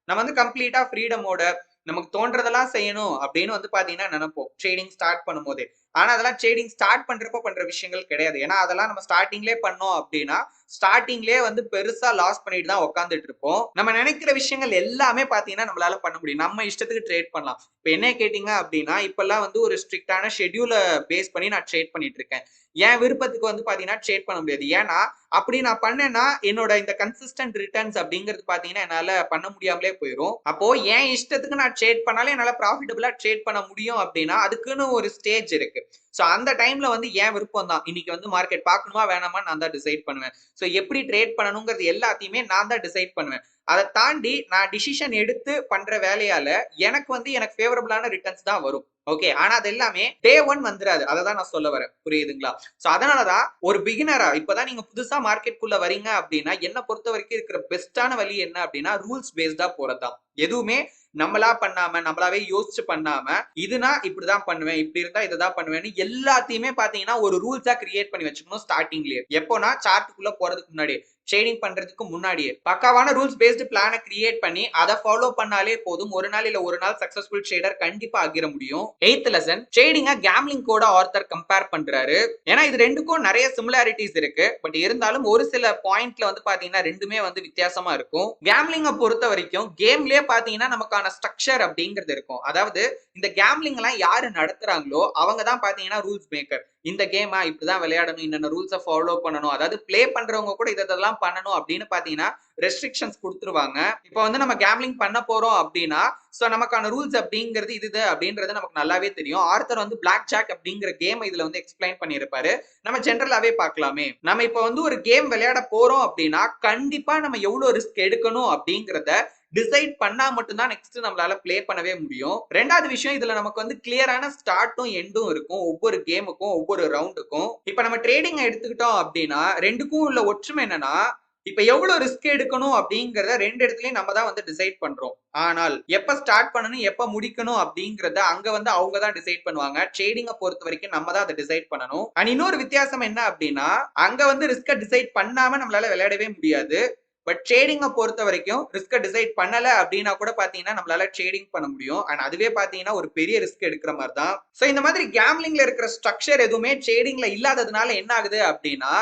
நம்ம வந்து கம்ப்ளீட்டா ஃப்ரீடமோட நமக்கு தோன்றதெல்லாம் செய்யணும் அப்படின்னு வந்து பாத்தீங்கன்னா நினைப்போம். ட்ரேடிங் ஸ்டார்ட் பண்ணும்போதே. ஆனா அதெல்லாம் ட்ரேடிங் ஸ்டார்ட் பண்றப்ப பண்ற விஷயங்கள் கிடையாது. ஏன்னா அதெல்லாம் நம்ம ஸ்டார்டிங்லயே பண்ணோம் அப்படின்னா ஸ்டார்டிங்லயே வந்து பெருசா லாஸ் பண்ணிட்டு தான் உட்காந்துட்டு இருப்போம். நம்ம நினைக்கிற விஷயங்கள் எல்லாமே பாத்தீங்கன்னா நம்மளால பண்ண முடியும். நம்ம இஷ்டத்துக்கு ட்ரேட் பண்ணலாம். இப்ப என்ன கேட்டீங்க அப்படின்னா இப்பெல்லாம் வந்து ஒரு ஸ்ட்ரிக்டான ஷெட்யூல பேஸ் பண்ணி நான் ட்ரேட் பண்ணிட்டு இருக்கேன். என் விருப்பத்துக்கு வந்து பாத்தீங்கன்னா ட்ரேட் பண்ண முடியாது. ஏன்னா அப்படி நான் பண்ணேன்னா என்னோட இந்த கன்சிஸ்டன்ட் ரிட்டர்ன்ஸ் அப்படிங்கிறது பாத்தீங்கன்னா என்னால பண்ண முடியாமலே போயிடும். அப்போ என் இஷ்டத்துக்கு நான் ட்ரேட் பண்ணாலே என்னால ப்ராஃபிட்டபிளா ட்ரேட் பண்ண முடியும் அப்படின்னா அதுக்குன்னு ஒரு ஸ்டேஜ் இருக்கு. சோ அந்த டைம்ல வந்து என் விருப்பம் தான். இன்னைக்கு வந்து மார்க்கெட் பார்க்கணுமா வேணாமா நான் தான் டிசைட் பண்ணுவேன். சோ எப்படி ட்ரேட் பண்ணணுங்கிறது எல்லாத்தையுமே நான் தான் டிசைட் பண்ணுவேன். அதை தாண்டி நான் டிசிஷன் எடுத்து பண்ற வேலையால எனக்கு ஃபேவரபிளான ரிட்டர்ன்ஸ் தான் வரும். ஓகே, ஆனா அது எல்லாமே டே 1 வந்துராது. அததான் நான் சொல்ல வரேன். புரியுதுங்களா? சோ அதனாலதான் ஒரு பிகினரா இப்பதான் நீங்க புதுசா மார்க்கெட் குள்ள வரீங்க அப்படின்னா என்ன பொறுத்த வரைக்கும் இருக்கிற பெஸ்டான வழி என்ன அப்படின்னா ரூல்ஸ் பேஸ்டா போறதுதான். எதுவுமே நம்மளா பண்ணாம நம்மளாவே யோசிச்சு பண்ணாம இதுனா இப்படிதான் பண்ணுவேன், இப்படி இருந்தா இதான் பண்ணுவேன்னு எல்லாத்தையுமே பாத்தீங்கன்னா ஒரு ரூல்ஸா கிரியேட் பண்ணி வச்சுக்கணும் ஸ்டார்டிங்லயே. எப்போனா சார்ட்டுக்குள்ள போறதுக்கு முன்னாடி ட்ரேடிங் பண்றதுக்கு முன்னாடியே பக்காவான ரூல்ஸ் பேஸ்டு பிளான கிரியேட் பண்ணி அதை ஃபாலோ பண்ணாலே போதும். ஒரு நாள் இல்ல ஒரு நாள் சக்சஸ்ஃபுல் ட்ரேடர் கண்டிப்பா ஆகிர முடியும். 8th லெசன் ட்ரேடிங்க கேம்லிங் கோட ஆர்த்தர் கம்பேர் பண்றாரு. ஏன்னா இது ரெண்டுக்கும் நிறைய சிமிலாரிட்டிஸ் இருக்கு. பட் இருந்தாலும் ஒரு சில பாயிண்ட்ல வந்து பாத்தீங்கன்னா ரெண்டுமே வந்து வித்தியாசமா இருக்கும். கேம்லிங்க பொறுத்த வரைக்கும் கேம்லயே பாத்தீங்கன்னா நமக்கான ஸ்ட்ரக்சர் அப்படிங்கிறது இருக்கும். அதாவது இந்த கேம்லிங் எல்லாம் யாரு நடத்துறாங்களோ அவங்க தான் பாத்தீங்கன்னா ரூல்ஸ் மேக்கர். இந்த கேமா இப்படிதான் விளையாடணும், இன்னென்ன ரூல்ஸை ஃபாலோ பண்ணணும், அதாவது பிளே பண்றவங்க கூட இதெல்லாம் பண்ணணும் அப்படின்னு பாத்தீங்கன்னா ரெஸ்ட்ரிக்ஷன்ஸ் கொடுத்துருவாங்க. இப்போ வந்து நம்ம கேம்லிங் பண்ண போறோம் அப்படின்னா சோ நமக்கான ரூல்ஸ் அப்படிங்கிறது இது அப்படின்றது நமக்கு நல்லாவே தெரியும். ஆர்த்தர் வந்து பிளாக் ஜாக் அப்படிங்கிற கேம் இதுல வந்து எக்ஸ்பிளைன் பண்ணியிருப்பாரு. நம்ம ஜென்ரலாவே பார்க்கலாமே. நம்ம இப்போ வந்து ஒரு கேம் விளையாட போறோம் அப்படின்னா கண்டிப்பா நம்ம எவ்வளவு ரிஸ்க் எடுக்கணும் அப்படிங்கறத டிசைட் பண்ணா மட்டும்தான் நெக்ஸ்ட் நம்மளால பிளே பண்ணவே முடியும். ரெண்டாவது விஷயம், இதுல நமக்கு வந்து கிளியரான ஸ்டார்ட்டும் எண்டும் இருக்கும். ஒவ்வொரு கேமுக்கும் ஒவ்வொரு ரவுண்டுக்கும். இப்ப நம்ம ட்ரேடிங் எடுத்துக்கிட்டோம் அப்படின்னா ரெண்டுக்கும் உள்ள ஒற்றுமை என்னன்னா இப்ப எவ்வளவு ரிஸ்க் எடுக்கணும் அப்படிங்கறத ரெண்டு இடத்துலயும் நம்ம தான் வந்து டிசைட் பண்றோம். ஆனால் எப்ப ஸ்டார்ட் பண்ணணும் எப்ப முடிக்கணும் அப்படிங்கறத அங்க வந்து அவங்க தான் டிசைட் பண்ணுவாங்க. ட்ரேடிங்கை பொறுத்த வரைக்கும் நம்ம தான் அதை டிசைட் பண்ணணும். அண்ட் இன்னொரு வித்தியாசம் என்ன அப்படின்னா அங்க வந்து ரிஸ்க டிசைட் பண்ணாம நம்மளால விளையாடவே முடியாது. பட் ட்ரேடிங்கை பொறுத்த வரைக்கும் ரிஸ்க டிசைட் பண்ணல அப்படின்னா கூட பாத்தீங்கன்னா நம்மளால ட்ரேடிங் பண்ண முடியும். அண்ட் அதுவே பாத்தீங்கன்னா ஒரு பெரிய ரிஸ்க் எடுக்கிற மாதிரி தான். சோ இந்த மாதிரி கேம்லிங்ல இருக்கிற ஸ்ட்ரக்சர் எதுவுமே ட்ரேடிங்ல இல்லாததுனால என்ன ஆகுது அப்படின்னா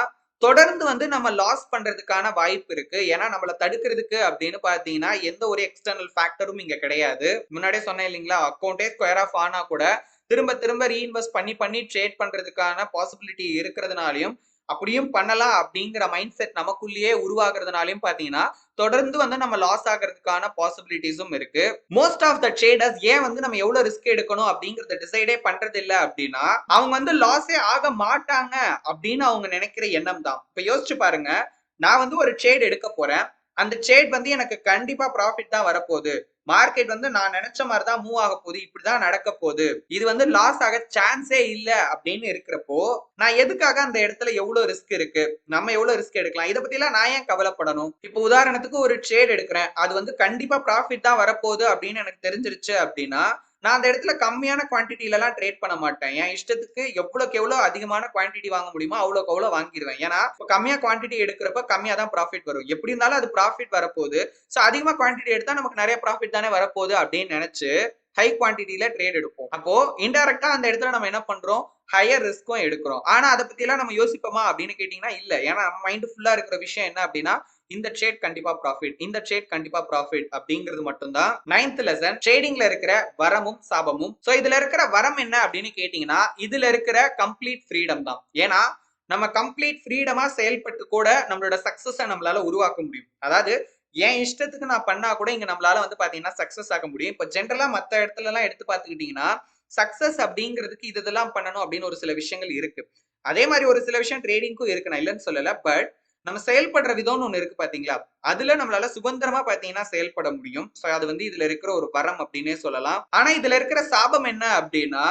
தொடர்ந்து வந்து நம்ம லாஸ் பண்றதுக்கான வாய்ப்பு இருக்கு. ஏன்னா நம்மள தடுக்கிறதுக்கு அப்படின்னு பாத்தீங்கன்னா எந்த ஒரு எக்ஸ்டர்னல் ஃபேக்டரும் இங்க கிடையாது. முன்னாடியே சொன்னேன் இல்லைங்களா, அக்கௌண்டே ஸ்கொயர் ஆஃப் ஆனா கூட திரும்ப திரும்ப ரீஇன்வெஸ்ட் பண்ணி பண்ணி ட்ரேட் பண்றதுக்கான பாசிபிலிட்டி இருக்கிறதுனாலையும் அப்படியும் பண்ணலாம் அப்படிங்கிற மைண்ட் செட் நமக்குள்ளேயே உருவாக்குறதுனாலையும் பாத்தீங்கன்னா தொடர்ந்து வந்து நம்ம லாஸ் ஆகிறதுக்கான பாசிபிலிட்டிஸும் இருக்கு. மோஸ்ட் ஆஃப் த ட்ரேடர்ஸ் ஏன் வந்து நம்ம எவ்வளவு ரிஸ்க் எடுக்கணும் அப்படிங்கறத டிசைடே பண்றது இல்ல அப்படின்னா அவங்க வந்து லாஸே ஆக மாட்டாங்க அப்படின்னு அவங்க நினைக்கிற எண்ணம் தான். இப்ப யோசிச்சு பாருங்க, நான் வந்து ஒரு ட்ரேட் எடுக்க போறேன். அந்த ட்ரேட் வந்து எனக்கு கண்டிப்பா ப்ராஃபிட் தான் வரப்போகுது. மார்க்கெட் வந்து நான் நினைச்ச மாதிரி தான் மூவ் ஆக போகுது, இப்படிதான் நடக்க போகுது, இது வந்து லாஸ் ஆக சான்ஸே இல்ல அப்படின்னு இருக்கிறப்போ நான் எதுக்காக அந்த இடத்துல எவ்வளவு ரிஸ்க் இருக்கு, நம்ம எவ்வளவு ரிஸ்க் எடுக்கலாம், இதை பத்தி எல்லாம் நான் ஏன் கவலைப்படணும்? இப்போ உதாரணத்துக்கு ஒரு ட்ரேட் எடுக்கிறேன், அது வந்து கண்டிப்பா ப்ராஃபிட் தான் வரப்போகுது அப்படின்னு எனக்கு தெரிஞ்சிருச்சு அப்படின்னா நான் அந்த இடத்துல கம்மியான குவான்டிட்டில எல்லாம் ட்ரேட் பண்ண மாட்டேன். என் இஷ்டத்துக்கு எவ்வளவுக்கு எவ்வளவு அதிகமான குவான்டிட்டி வாங்க முடியுமோ அவ்வளவுக்கு அவ்வளவு வாங்கிடுவேன். ஏன்னா கம்மியா குவான்டிட்டி எடுக்கிறப்ப கம்மியா தான் ப்ராஃபிட் வரும். எப்படி இருந்தாலும் அது ப்ராஃபிட் வரப்போகுது. சோ அதிகமா குவான்டிட்டி எடுத்தா நமக்கு நிறைய ப்ராஃபிட் தானே வரப்போகுது அப்படின்னு நினைச்சு ஹை குவான்டிட்டில ட்ரேட் எடுப்போம். அப்போ இன்டைரக்டா அந்த இடத்துல நம்ம என்ன பண்றோம், ஹையர் ரிஸ்க்கும் எடுக்கிறோம். ஆனா அதை பத்தி எல்லாம் நம்ம யோசிப்போமா அப்படின்னு கேட்டீங்கன்னா இல்ல. ஏன்னா நம்ம மைண்ட் ஃபுல்லா இருக்கிற விஷயம் என்ன அப்படின்னா இந்த ட்ரேட் கண்டிப்பா ப்ராஃபிட், இந்த ட்ரேட் கண்டிப்பா ப்ராஃபிட் அப்படிங்கிறது மட்டும்தான். 9th லெசன் ட்ரேடிங்ல இருக்கிற வரமும் சாபமும். சோ இதுல இருக்கிற வரம் என்ன அப்படின்னு கேட்டீங்கன்னா இதுல இருக்கிற கம்ப்ளீட் ஃப்ரீடம் தான். ஏன்னா நம்ம கம்ப்ளீட் ஃப்ரீடமா செயல்பட்டு கூட நம்மளோட சக்சஸை நம்மளால உருவாக்க முடியும். அதாவது என் இஷ்டத்துக்கு நான் பண்ணா கூட இங்க நம்மளால வந்து பாத்தீங்கன்னா சக்சஸ் ஆக முடியும். இப்ப ஜென்ரலா மத்த இடத்துல எல்லாம் எடுத்து பாத்துக்கிட்டீங்கன்னா சக்சஸ் அப்படிங்கிறதுக்கு இதெல்லாம் பண்ணணும் அப்படின்னு ஒரு சில விஷயங்கள் இருக்கு. அதே மாதிரி ஒரு சில விஷயம் ட்ரேடிங்க்கும் இருக்கு, நான் இல்லைன்னு சொல்லல. பட் நம்ம செயல்படுற விதம்னு ஒண்ணு இருக்கு பாத்தீங்களா, அதுல நம்மளால சுதந்திரமா பாத்தீங்கன்னா செயல்பட முடியும். சோ அது வந்து இதுல இருக்கிற ஒரு வரம் அப்படின்னே சொல்லலாம். ஆனா இதுல இருக்கிற சாபம் என்ன அப்படின்னா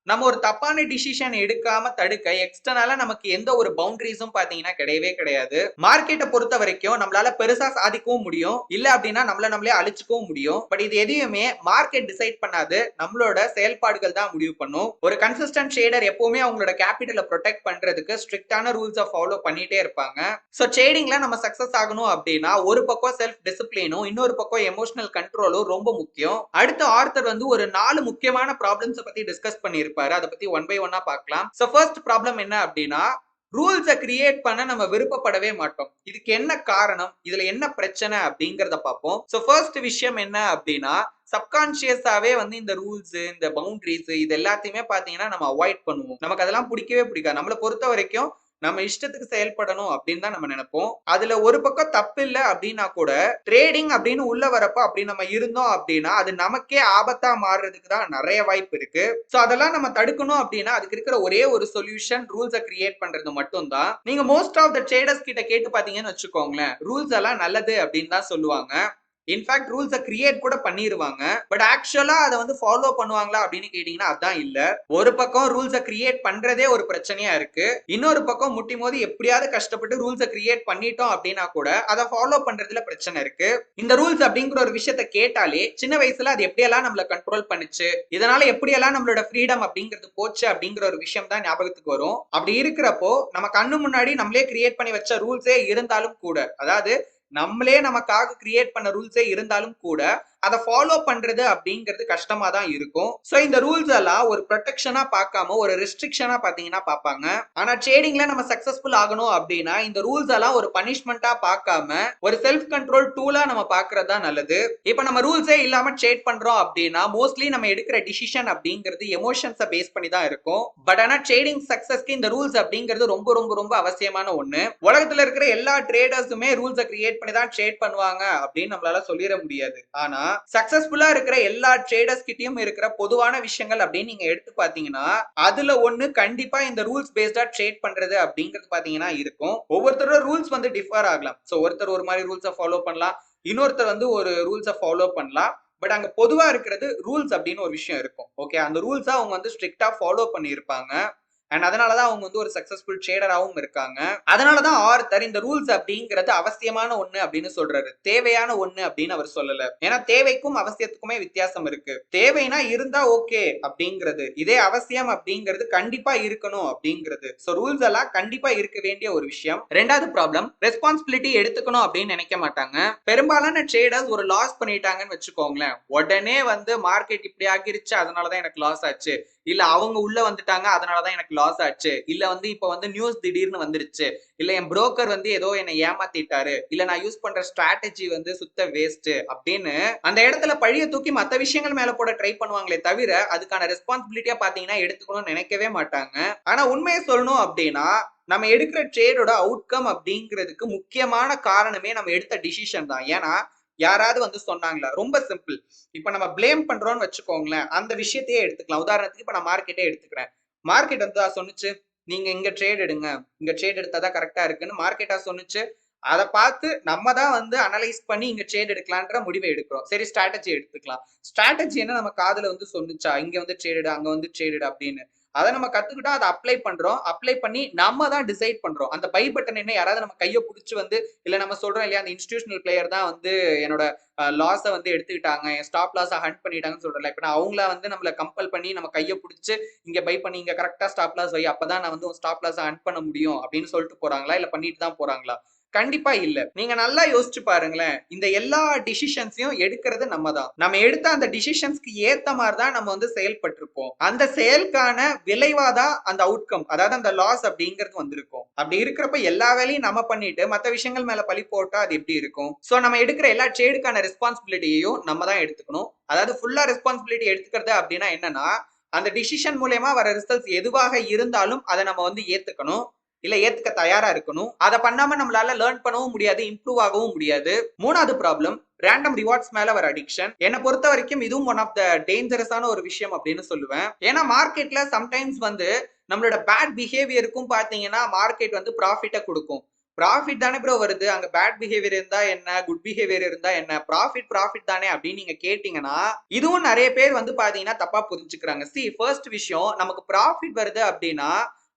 நம்ம ஒரு தப்பான டிசிஷன் எடுக்காம தடுக்க எக்ஸ்டர்னலா நமக்கு எந்த ஒரு பவுண்டரிஸும் பாத்தீங்கன்னா கிடையவே கிடையாது. மார்க்கெட்டை பொறுத்த வரைக்கும் நம்மளால பெருசா சாதிக்கவும் முடியும், இல்ல அப்படின்னா நம்மளே அழிச்சுக்கவும் முடியும். பட் இது எதையுமே மார்க்கெட் டிசைட் பண்ணாது, நம்மளோட செயல்பாடுகள் தான் முடிவு பண்ணும். ஒரு கன்சிஸ்டன்ட் ட்ரேடர் எப்பவுமே அவங்களோட கேபிட்டலை ப்ரொடெக்ட் பண்றதுக்கு ஸ்ட்ரிக்டான ரூல்ஸை ஃபாலோ பண்ணிட்டே இருப்பாங்க. சோ ட்ரேடிங்ல நம்ம சக்சஸ் ஆகணும் அப்படின்னா ஒரு பக்கம் செல்ஃப் டிசிப்ளினும் இன்னொரு பக்கம் எமோஷனல் கண்ட்ரோலும் ரொம்ப முக்கியம். அடுத்த ஆர்த்தர் வந்து ஒரு 4 முக்கியமான ப்ராப்ளம்ஸ் பத்தி டிஸ்கஸ் பண்ணியிருப்பாரு. அத பத்தி ஒன் பை ஒன்னா பார்க்கலாம். சோ ஃபர்ஸ்ட் ப்ராப்ளம் என்ன அப்படின்னா, ரூல்ஸை கிரியேட் பண்ண நம்ம விருப்பப்படவே மாட்டோம். இதுக்கு என்ன காரணம், இதுல என்ன பிரச்சனை அப்படிங்கறத பார்ப்போம். சோ ஃபர்ஸ்ட் விஷயம் என்ன அப்படின்னா, சப்கான்சியஸாவே வந்து இந்த ரூல்ஸ், இந்த பவுண்டரிஸ் இது எல்லாத்தையுமே பாத்தீங்கன்னா நம்ம அவாய்ட் பண்ணுவோம். நமக்கு அதெல்லாம் பிடிக்கவே பிடிக்காது. நம்மளை பொறுத்த வரைக்கும் நம்ம இஷ்டத்துக்கு செயல்படணும் அப்படின்னு தான் நம்ம நினைப்போம். அதுல ஒரு பக்கம் தப்பு இல்ல அப்படின்னா கூட ட்ரேடிங் அப்படின்னு உள்ள வரப்ப அப்படி நம்ம இருந்தோம் அப்படின்னா அது நமக்கே ஆபத்தா மாறுறதுக்கு தான் நிறைய வாய்ப்பு இருக்கு. சோ அதெல்லாம் நம்ம தடுக்கணும் அப்படின்னா அதுக்கு இருக்கிற ஒரே ஒரு சொல்யூஷன் ரூல்ஸை கிரியேட் பண்றது மட்டும் தான். நீங்க மோஸ்ட் ஆஃப் த ட்ரேடர்ஸ் கிட்ட கேட்டு பாத்தீங்கன்னு வச்சுக்கோங்களேன், ரூல்ஸ் எல்லாம் நல்லது அப்படின்னு தான் சொல்லுவாங்க. இன்ஃபேக்ட் ரூல்ஸை கிரியேட் கூட பண்ணிருவாங்க. பட் ஆக்சுவலா அதை வந்து ஃபாலோ பண்ணுவாங்களா அப்படின்னு கேட்டீங்கன்னா அதான் இல்ல. ஒரு பக்கம் ரூல்ஸை கிரியேட் பண்றதே ஒரு பிரச்சனையா இருக்கு, இன்னொரு பக்கம் முட்டி மோதி எப்படியாவது கஷ்டப்பட்டு ரூல்ஸை கிரியேட் பண்ணிட்டோம் அப்படின்னா கூட அதை ஃபாலோ பண்றதுல பிரச்சனை இருக்கு. இந்த ரூல்ஸ் அப்படிங்கிற ஒரு விஷயத்த கேட்டாலே சின்ன வயசுல அது எப்படியெல்லாம் நம்மள கண்ட்ரோல் பண்ணுச்சு, இதனால எப்படியெல்லாம் நம்மளோட ஃப்ரீடம் அப்படிங்கிறது போச்சு அப்படிங்கிற ஒரு விஷயம் தான் ஞாபகத்துக்கு வரும். அப்படி இருக்கிறப்போ நம்ம கண்ணு முன்னாடி நம்மளே கிரியேட் பண்ணி வச்ச ரூல்ஸே இருந்தாலும் கூட, அதாவது நம்மளே நமக்காக கிரியேட் பண்ண ரூல்ஸே இருந்தாலும் கூட அதை ஃபாலோ பண்றது அப்படிங்கிறது கஷ்டமா தான் இருக்கும். சோ இந்த ரூல்ஸ் எல்லாம் ஒரு ப்ரொடெக்ஷனா பார்க்காம ஒரு ரெஸ்ட்ரிக்ஷனா பாத்தீங்கன்னா பார்ப்பாங்க. ஆனா ட்ரேடிங்ல நம்ம சக்சஸ்ஃபுல் ஆகணும் அப்படின்னா இந்த ரூல்ஸ் எல்லாம் ஒரு பனிஷ்மெண்டா பார்க்காம ஒரு செல்ஃப் கண்ட்ரோல் டூலா நம்ம பார்க்கறது தான் நல்லது. இப்ப நம்ம ரூல்ஸே இல்லாம ட்ரேட் பண்றோம் அப்படின்னா மோஸ்ட்லி நம்ம எடுக்கிற டிசிஷன் அப்படிங்கிறது எமோஷன்ஸை பேஸ் பண்ணி தான் இருக்கும். பட் ஆனா ட்ரேடிங் சக்சஸ்க்கு இந்த ரூல்ஸ் அப்படிங்கிறது ரொம்ப ரொம்ப ரொம்ப அவசியமான ஒண்ணு. உலகத்துல இருக்கிற எல்லா ட்ரேடர்ஸுமே ரூல்ஸை கிரியேட் பண்ணி தான் ட்ரேட் பண்ணுவாங்க அப்படின்னு நம்மளால சொல்லிட முடியாது. ஆனா சக்சஸ்ஃபுல்லா இருக்கிற எல்லா ட்ரேடர்ஸ் கிட்டயும் இருக்கிற பொதுவான விஷயங்கள் அப்படின்னு நீங்க எடுத்து பாத்தீங்கன்னா அதுல ஒண்ணு கண்டிப்பா இந்த ரூல்ஸ் பேஸ்டா ட்ரேட் பண்றது அப்படிங்கிறது பாத்தீங்கன்னா இருக்கும். ஒவ்வொருத்தரோட ரூல்ஸ் வந்து டிஃபர் ஆகலாம். சோ ஒருத்தர் ஒரு மாதிரி ரூல்ஸை ஃபாலோ பண்ணலாம், இன்னொருத்தர் வந்து ஒரு ரூல்ஸை ஃபாலோ பண்ணலாம். பட் அங்க பொதுவா இருக்கிறது ரூல்ஸ் அப்படின்னு ஒரு விஷயம் இருக்கும். ஓகே, அந்த ரூல்ஸா அவங்க வந்து ஸ்ட்ரிக்டா ஃபாலோ பண்ணியிருப்பாங்க. அண்ட் அதனாலதான் அவங்க வந்து ஒரு சக்சஸ்ஃபுல் ட்ரேடராகவும் இருக்காங்க. அதனாலதான் ஆர்த்தர் இந்த ரூல்ஸ் அப்படிங்கிறது அவசியமான ஒண்ணு அப்படின்னு சொல்றாரு, தேவையான ஒண்ணு அப்படின்னு அவர் சொல்லல. ஏன்னா தேவைக்கும் அவசியத்துக்குமே வித்தியாசம் இருக்கு. தேவைனா இருந்தா ஓகே அப்படிங்கிறது, இதே அவசியம் அப்படிங்கிறது கண்டிப்பா இருக்கணும் அப்படிங்கிறது. சோ ரூல்ஸ் எல்லாம் கண்டிப்பா இருக்க வேண்டிய ஒரு விஷயம். ரெண்டாவது ப்ராப்ளம், ரெஸ்பான்சிபிலிட்டி எடுத்துக்கணும் அப்படின்னு நினைக்க மாட்டாங்க. பெரும்பாலான ட்ரேடர்ஸ் ஒரு லாஸ் பண்ணிட்டாங்கன்னு வச்சுக்கோங்களேன், உடனே வந்து மார்க்கெட் இப்படி ஆகிருச்சு அதனாலதான் எனக்கு லாஸ் ஆச்சு, இல்ல அவங்க உள்ள வந்துட்டாங்க அதனாலதான் எனக்கு லாஸ் ஆச்சு, இல்ல வந்து இப்ப வந்து நியூஸ் திடீர்னு வந்துருச்சு, இல்ல என் புரோக்கர் வந்து ஏதோ என்ன ஏமாத்திட்டாரு, இல்ல நான் யூஸ் பண்ற ஸ்ட்ராட்டஜி வந்து சுத்த வேஸ்ட் அப்படின்னு அந்த இடத்துல பழிய தூக்கி மத்த விஷயங்கள் மேல போட ட்ரை பண்ணுவாங்களே தவிர அதுக்கான ரெஸ்பான்சிபிலிட்டியா பாத்தீங்கன்னா எடுத்துக்கணும்னு நினைக்கவே மாட்டாங்க. ஆனா உண்மையை சொல்லணும் அப்படின்னா நம்ம எடுக்கிற ட்ரேடோட அவுட்கம் அப்படிங்கிறதுக்கு முக்கியமான காரணமே நம்ம எடுத்த டிசிஷன் தான். ஏன்னா யாராவது வந்து சொன்னாங்களா, ரொம்ப சிம்பிள். இப்ப நம்ம பிளேம் பண்றோம்னு வச்சுக்கோங்களேன், அந்த விஷயத்தையே எடுத்துக்கலாம். உதாரணத்துக்கு இப்ப நான் மார்க்கெட்டே எடுத்துக்கிறேன். மார்க்கெட் வந்து சொன்னுச்சு நீங்க இங்க ட்ரேட் எடுங்க, இங்க ட்ரேட் எடுத்தாதான் கரெக்டா இருக்குன்னு மார்க்கெட்டா சொன்னுச்சு. அதை பார்த்து நம்ம தான் வந்து அனலைஸ் பண்ணி இங்க ட்ரேட் எடுக்கலான்ற முடிவை எடுக்கிறோம். சரி, ஸ்ட்ராட்டஜி எடுத்துக்கலாம். ஸ்ட்ராட்டஜி என்ன நம்ம காதுல வந்து சொன்னுச்சா இங்க வந்து ட்ரேட் அங்க வந்து ட்ரேட் அப்படின்னு, அதை நம்ம கத்துக்கிட்டோம், அதை அப்ளை பண்றோம். அப்ளை பண்ணி நம்ம தான் டிசைட் பண்றோம். அந்த பை பட்டன் என்ன யாராவது நம்ம கையை பிடிச்சி வந்து, இல்ல நம்ம சொல்றோம் இல்லையா அந்த இன்ஸ்டிடியூஷனல் பிளேயர் தான் வந்து என்னோட லாஸை வந்து எடுத்துக்கிட்டாங்க, என் ஸ்டாப் லாஸை ஹண்ட் பண்ணிட்டாங்கன்னு சொல்றேன். இப்ப நான் அவங்கள வந்து நம்மள கம்பல் பண்ணி நம்ம கையை பிடிச்சி இங்க பை பண்ணி இங்க கரெக்டா ஸ்டாப் லாஸ் வை, அப்பதான் நான் வந்து ஸ்டாப் லாஸை ஹண்ட் பண்ண முடியும் அப்படின்னு சொல்லிட்டு போறாங்களா, இல்ல பண்ணிட்டு தான் போறாங்களா? கண்டிப்பா இல்ல. நீங்க நல்லா யோசிச்சு பாருங்களேன், இந்த எல்லா டிசிஷன்ஸையும் எடுக்கிறது நம்ம தான். நம்ம எடுத்த அந்த டிசிஷன்ஸ்க்கு ஏத்த மாதிரி தான் நம்ம வந்து செயல்பட்டிருப்போம். அந்த செயலுக்கான விளைவாதான் அந்த அவுட்கம், அதாவது அந்த லாஸ் அப்படிங்கிறது வந்திருக்கும். அப்படி இருக்கிறப்ப எல்லா வேலையும் நம்ம பண்ணிட்டு மத்த விஷயங்கள் மேல பழி போட்டா அது எப்படி இருக்கும்? சோ நம்ம எடுக்கிற எல்லா ட்ரேடுக்கான ரெஸ்பான்சிபிலிட்டியையும் நம்ம தான் எடுத்துக்கணும். அதாவது ஃபுல்லா ரெஸ்பான்சிபிலிட்டி எடுத்துக்கிறது அப்படின்னா என்னன்னா, அந்த டிசிஷன் மூலமா வர ரிசல்ட்ஸ் எதுவாக இருந்தாலும் அதை நம்ம வந்து ஏத்துக்கணும், இல்ல ஏத்துக்க தயாரா இருக்கணும். அதை பண்ணாம நம்மளால லேர்ன் பண்ணவும் முடியாது, இம்ப்ரூவ் ஆகவும் முடியாது. மூணாவது ப்ராப்ளம், ரேண்டம் ரிவார்ட்ஸ் மேல வர அடிக்ஷன். என்னை பொறுத்த வரைக்கும் இதுவும் ஒன் ஆஃப் த டேஞ்சரஸான ஒரு விஷயம் அப்படின்னு சொல்லுவேன். ஏன்னா மார்க்கெட்ல சம்டைம்ஸ் வந்து நம்மளோட பேட் பிஹேவியருக்கும் பாத்தீங்கன்னா மார்க்கெட் வந்து ப்ராஃபிட்டை கொடுக்கும். ப்ராஃபிட் தானே ப்ரோ வருது, அங்க பேட் பிஹேவியர் இருந்தா என்ன, குட் பிஹேவியர் இருந்தா என்ன, ப்ராஃபிட் தானே அப்படின்னு நீங்க கேட்டீங்கன்னா இதுவும் நிறைய பேர் வந்து பாத்தீங்கன்னா தப்பா புரிஞ்சுக்கிறாங்க. ஃபர்ஸ்ட் விஷயம், நமக்கு ப்ராஃபிட் வருது அப்படின்னா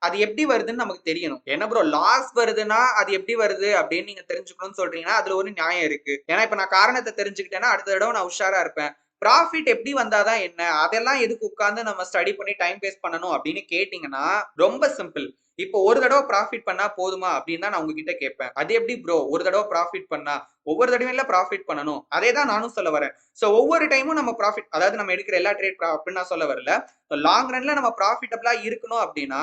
அது எப்படி வருதுன்னு நமக்கு தெரியணும். என்ன ப்ரோ லாஸ் வருதுன்னா அது எப்படி வருது அப்படின்னு நீங்க தெரிஞ்சுக்கணும்னு சொல்றீங்கன்னா அதுல ஒரு நியாயம் இருக்கு. ஏன்னா இப்ப நான் காரணத்தை தெரிஞ்சுக்கிட்டேன்னா அடுத்த தடவை நான் உஷாரா இருப்பேன். ப்ராஃபிட் எப்படி வந்தாதான் என்ன, அதெல்லாம் எதுக்கு உட்கார்ந்து நம்ம ஸ்டடி பண்ணி டைம் வேஸ்ட் பண்ணணும் அப்படின்னு கேட்டீங்கன்னா ரொம்ப சிம்பிள். இப்போ ஒரு தடவை ப்ராஃபிட் பண்ணா போதுமா அப்படின்னு தான் நான் உங்ககிட்ட கேட்பேன். அது எப்படி ப்ரோ ஒரு தடவை ப்ராஃபிட் பண்ணா, ஒவ்வொரு தடவையில ப்ராஃபிட் பண்ணணும், அதே தான் நானும் சொல்ல வரேன். சோ ஒவ்வொரு டைமும் நம்ம ப்ராஃபிட், அதாவது நம்ம எடுக்கிற எல்லா ட்ரேட் அப்படின்னு நான் சொல்ல வரல. லாங் ரன்ல நம்ம ப்ராஃபிட்டபிளா இருக்கணும் அப்படின்னா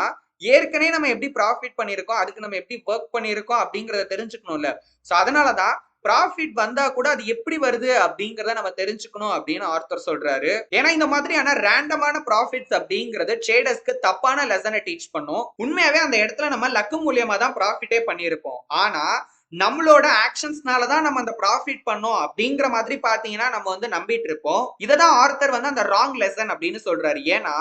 ஏற்கனவே நம்ம எப்படி ப்ராஃபிட் பண்ணிருக்கோம், அதுக்கு நம்ம எப்படி ஒர்க் பண்ணிருக்கோம் அப்படிங்கறத தெரிஞ்சுக்கணும்ல. சோ அதனாலதான் ப்ராஃபிட் வந்தா கூட அது எப்படி வருது அப்படிங்கறத நம்ம தெரிஞ்சுக்கணும் அப்படின்னு ஆர்த்தர் சொல்றாரு. ஏன்னா இந்த மாதிரியான ரேண்டமான ப்ராஃபிட்ஸ் அப்படிங்கிறது ட்ரேடர்ஸ்க்கு தப்பான லெசனை டீச் பண்ணும். உண்மையாவே அந்த இடத்துல நம்ம லக்கு மூலியமா தான் ப்ராஃபிட்டே பண்ணிருப்போம். ஆனா நம்மளோட ஆக்ஷன்ஸ்னால தான் நம்ம அந்த ப்ராஃபிட் பண்ணோம் அப்படிங்கிற மாதிரி பாத்தீங்கன்னா நம்ம வந்து நம்பிட்டு இருப்போம். இததான் ஆர்த்தர் வந்து அந்த ராங் லெசன் அப்படின்னு சொல்றாரு. ஏன்னா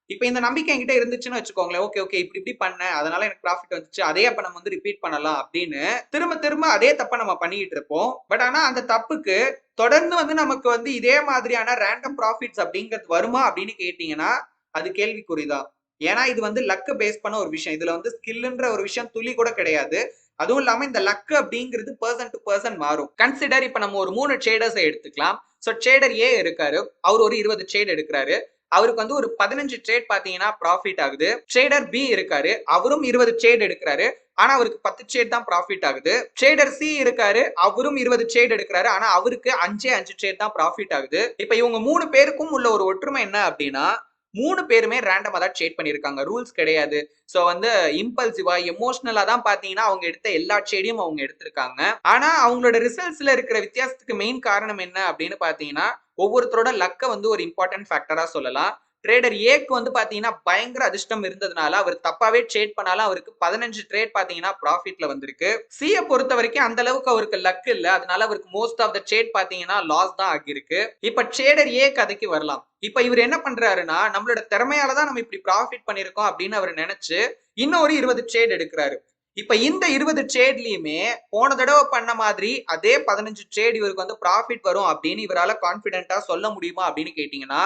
இப்ப இந்த நம்பிக்கை என்கிட்ட இருந்துச்சுன்னு வச்சுக்கோங்களேன், ஓகே ஓகே இப்படி பண்ணேன் அதனால எனக்கு ப்ராஃபிட் வந்துச்சு, அதே அப்ப நம்ம வந்து ரிப்பீட் பண்ணலாம் அப்படின்னு திரும்ப திரும்ப அதே தப்ப நம்ம பண்ணிட்டு இருப்போம். பட் ஆனா அந்த தப்புக்கு தொடர்ந்து வந்து நமக்கு வந்து இதே மாதிரியான ரேண்டம் ப்ராஃபிட்ஸ் அப்படிங்கிறது வருமா அப்படின்னு கேட்டீங்கன்னா அது கேள்விக்குறிதான். ஏன்னா இது வந்து லக்க பேஸ் பண்ண ஒரு விஷயம். இதுல வந்து ஸ்கில்ன்ற ஒரு விஷயம் துளி கூட கிடையாது. அதுவும் இல்லாம இந்த லக் அப்படிங்கிறது பர்சன் டு பர்சன் மாறும். கன்சிடர் இப்ப நம்ம ஒரு 3 ட்ரேடர்ஸ் எடுத்துக்கலாம். சோ ட்ரேடர் ஏ இருக்காரு, அவர் ஒரு 20 ட்ரேட் எடுக்கிறாரு. அவருக்கு வந்து ஒரு 15 ட்ரேட் பாத்தீங்கன்னா ப்ராஃபிட் ஆகுது. ட்ரேடர் பி இருக்காரு, அவரும் 20 ட்ரேட் எடுக்கிறாரு. ஆனா அவருக்கு 10 ட்ரேட் தான் ப்ராஃபிட் ஆகுது. ட்ரேடர் சி இருக்காரு, அவரும் 20 ட்ரேட் எடுக்கிறாரு. ஆனா அவருக்கு 5 ட்ரேட் தான் ப்ராஃபிட் ஆகுது. இப்ப இவங்க 3 பேருக்கும் உள்ள ஒரு ஒற்றுமை என்ன அப்படின்னா 3 பேருமே ரேண்டமா தான் ட்ரேட் பண்ணிருக்காங்க. ரூல்ஸ் கிடையாது. சோ வந்து இம்பல்சிவா எமோஷனலா தான் பாத்தீங்கன்னா அவங்க எடுத்த எல்லா ட்ரேடையும் அவங்க எடுத்திருக்காங்க. ஆனா அவங்களோட ரிசல்ட்ஸ்ல இருக்கிற வித்தியாசத்துக்கு மெயின் காரணம் என்ன அப்படின்னு பாத்தீங்கன்னா ஒவ்வொருத்தரோட லக்க வந்து ஒரு இம்பார்ட்டன்ட் ஃபேக்டரா சொல்லலாம். ட்ரேடர் ஏக்கு வந்து பாத்தீங்கன்னா பயங்கர அதிர்ஷ்டம் இருந்ததுனால அவர் தப்பாவே ட்ரேட் பண்ணாலும் அவருக்கு 15 ட்ரேட் பாத்தீங்கன்னா ப்ராஃபிட்ல வந்திருக்கு. சியை பொறுத்த வரைக்கும் அந்த அளவுக்கு அவருக்கு லக் இல்ல. அதனால அவருக்கு மோஸ்ட் ஆஃப் த ட்ரேட் பாத்தீங்கன்னா லாஸ் தான் ஆகிருக்கு. இப்ப ட்ரேடர் ஏ கதைக்கு வரலாம். இப்ப இவர் என்ன பண்றாருன்னா நம்மளோட திறமையால தான் நம்ம இப்படி ப்ராஃபிட் பண்ணிருக்கோம் அப்படின்னு அவர் நினைச்சு இன்னும் ஒரு 20 ட்ரேட் எடுக்கிறாரு. இப்ப இந்த 20 ட்ரேட்லயுமே போன தடவை பண்ண மாதிரி அதே 15 ட்ரேட் இவருக்கு வந்து ப்ராஃபிட் வரும் அப்படின்னு இவரால கான்பிடென்ட்டா சொல்ல முடியுமா அப்படின்னு கேட்டீங்கன்னா